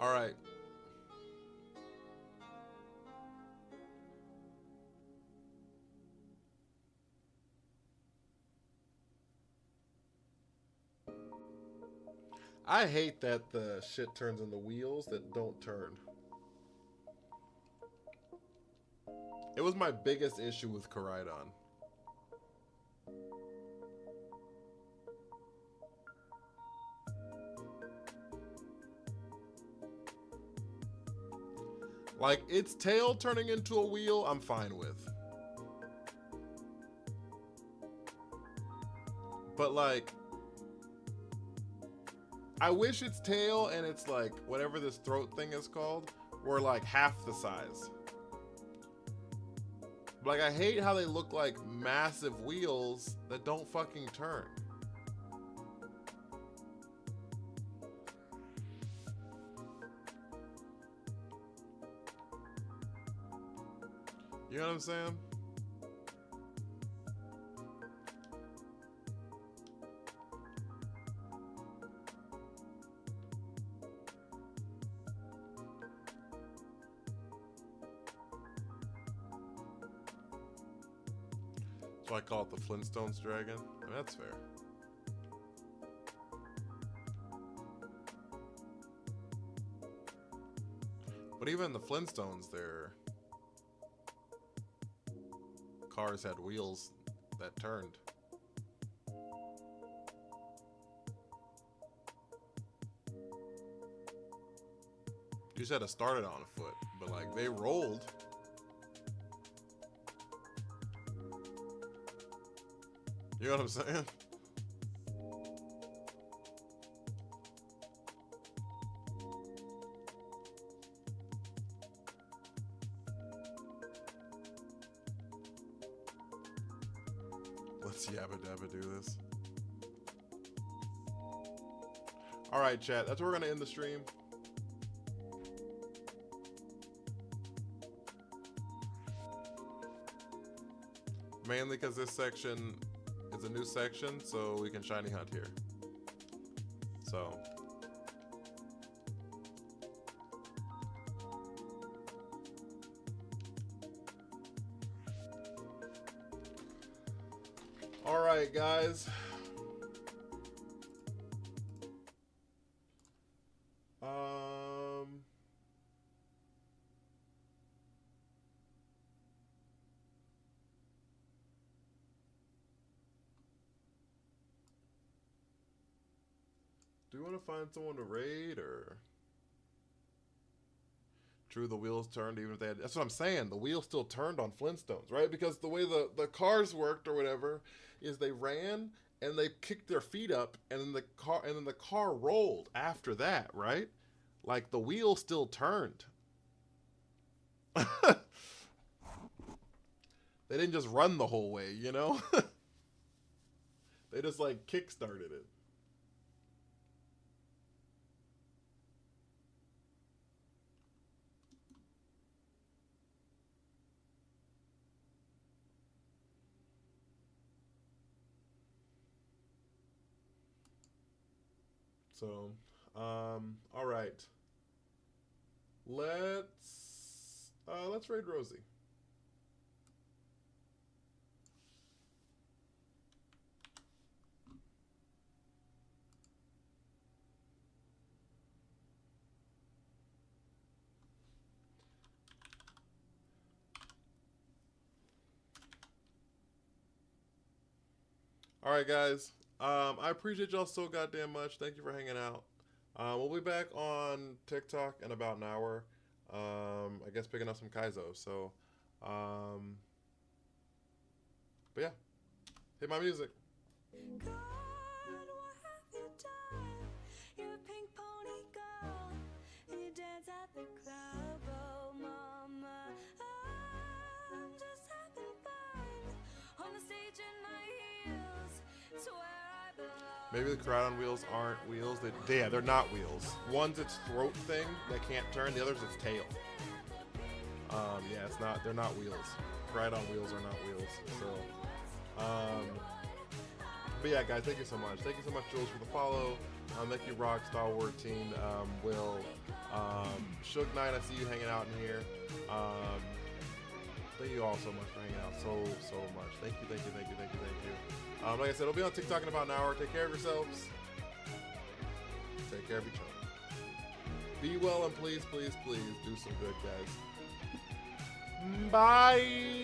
All right. I hate that the shit turns into wheels that don't turn. It was my biggest issue with Koraidon. Like, its tail turning into a wheel, I'm fine with. But, like, I wish its tail and its, like, whatever this throat thing is called, were, like, half the size. But, like, I hate how they look like massive wheels that don't fucking turn. You know what I'm saying? So I call it the Flintstones dragon. I mean, that's fair. But even the Flintstones, their cars had wheels that turned. You just had to start it on foot, but like they rolled. You know what I'm saying? Let's yabba dabba do this. All right, chat. That's where we're gonna end the stream. Mainly because this section is a new section, so we can shiny hunt here. So. All right, guys. Do you want to find someone to raid, or? True, the wheels turned even if they had... That's what I'm saying. The wheels still turned on Flintstones, right? Because the way the cars worked or whatever is they ran and they kicked their feet up and then the car rolled after that, right? Like the wheel still turned. They didn't just run the whole way, you know? They just like kick-started it. So, all right. Let's raid Rosie. All right, guys. I appreciate y'all so goddamn much. Thank you for hanging out. We'll be back on TikTok in about an hour. I guess picking up some Kaizo. So, but yeah, hit my music. God, what have you done? You're a pink pony girl, and you dance at the club. Oh, mama, I'm just having fun on the stage in my heels. It's where I belong. Maybe the Koraidon wheels aren't wheels. They're not wheels. One's its throat thing that can't turn. The other's its tail. Yeah, it's not. They're not wheels. Koraidon wheels are not wheels. So, But yeah, guys, thank you so much. Thank you so much, Jules, for the follow. Thank you, Rock, Stalwart Teen, Will, Suge Knight. I see you hanging out in here. Thank you all so much for hanging out so much. Thank you. Like I said, it'll be on TikTok in about an hour. Take care of yourselves. Take care of each other. Be well and please do some good, guys. Bye.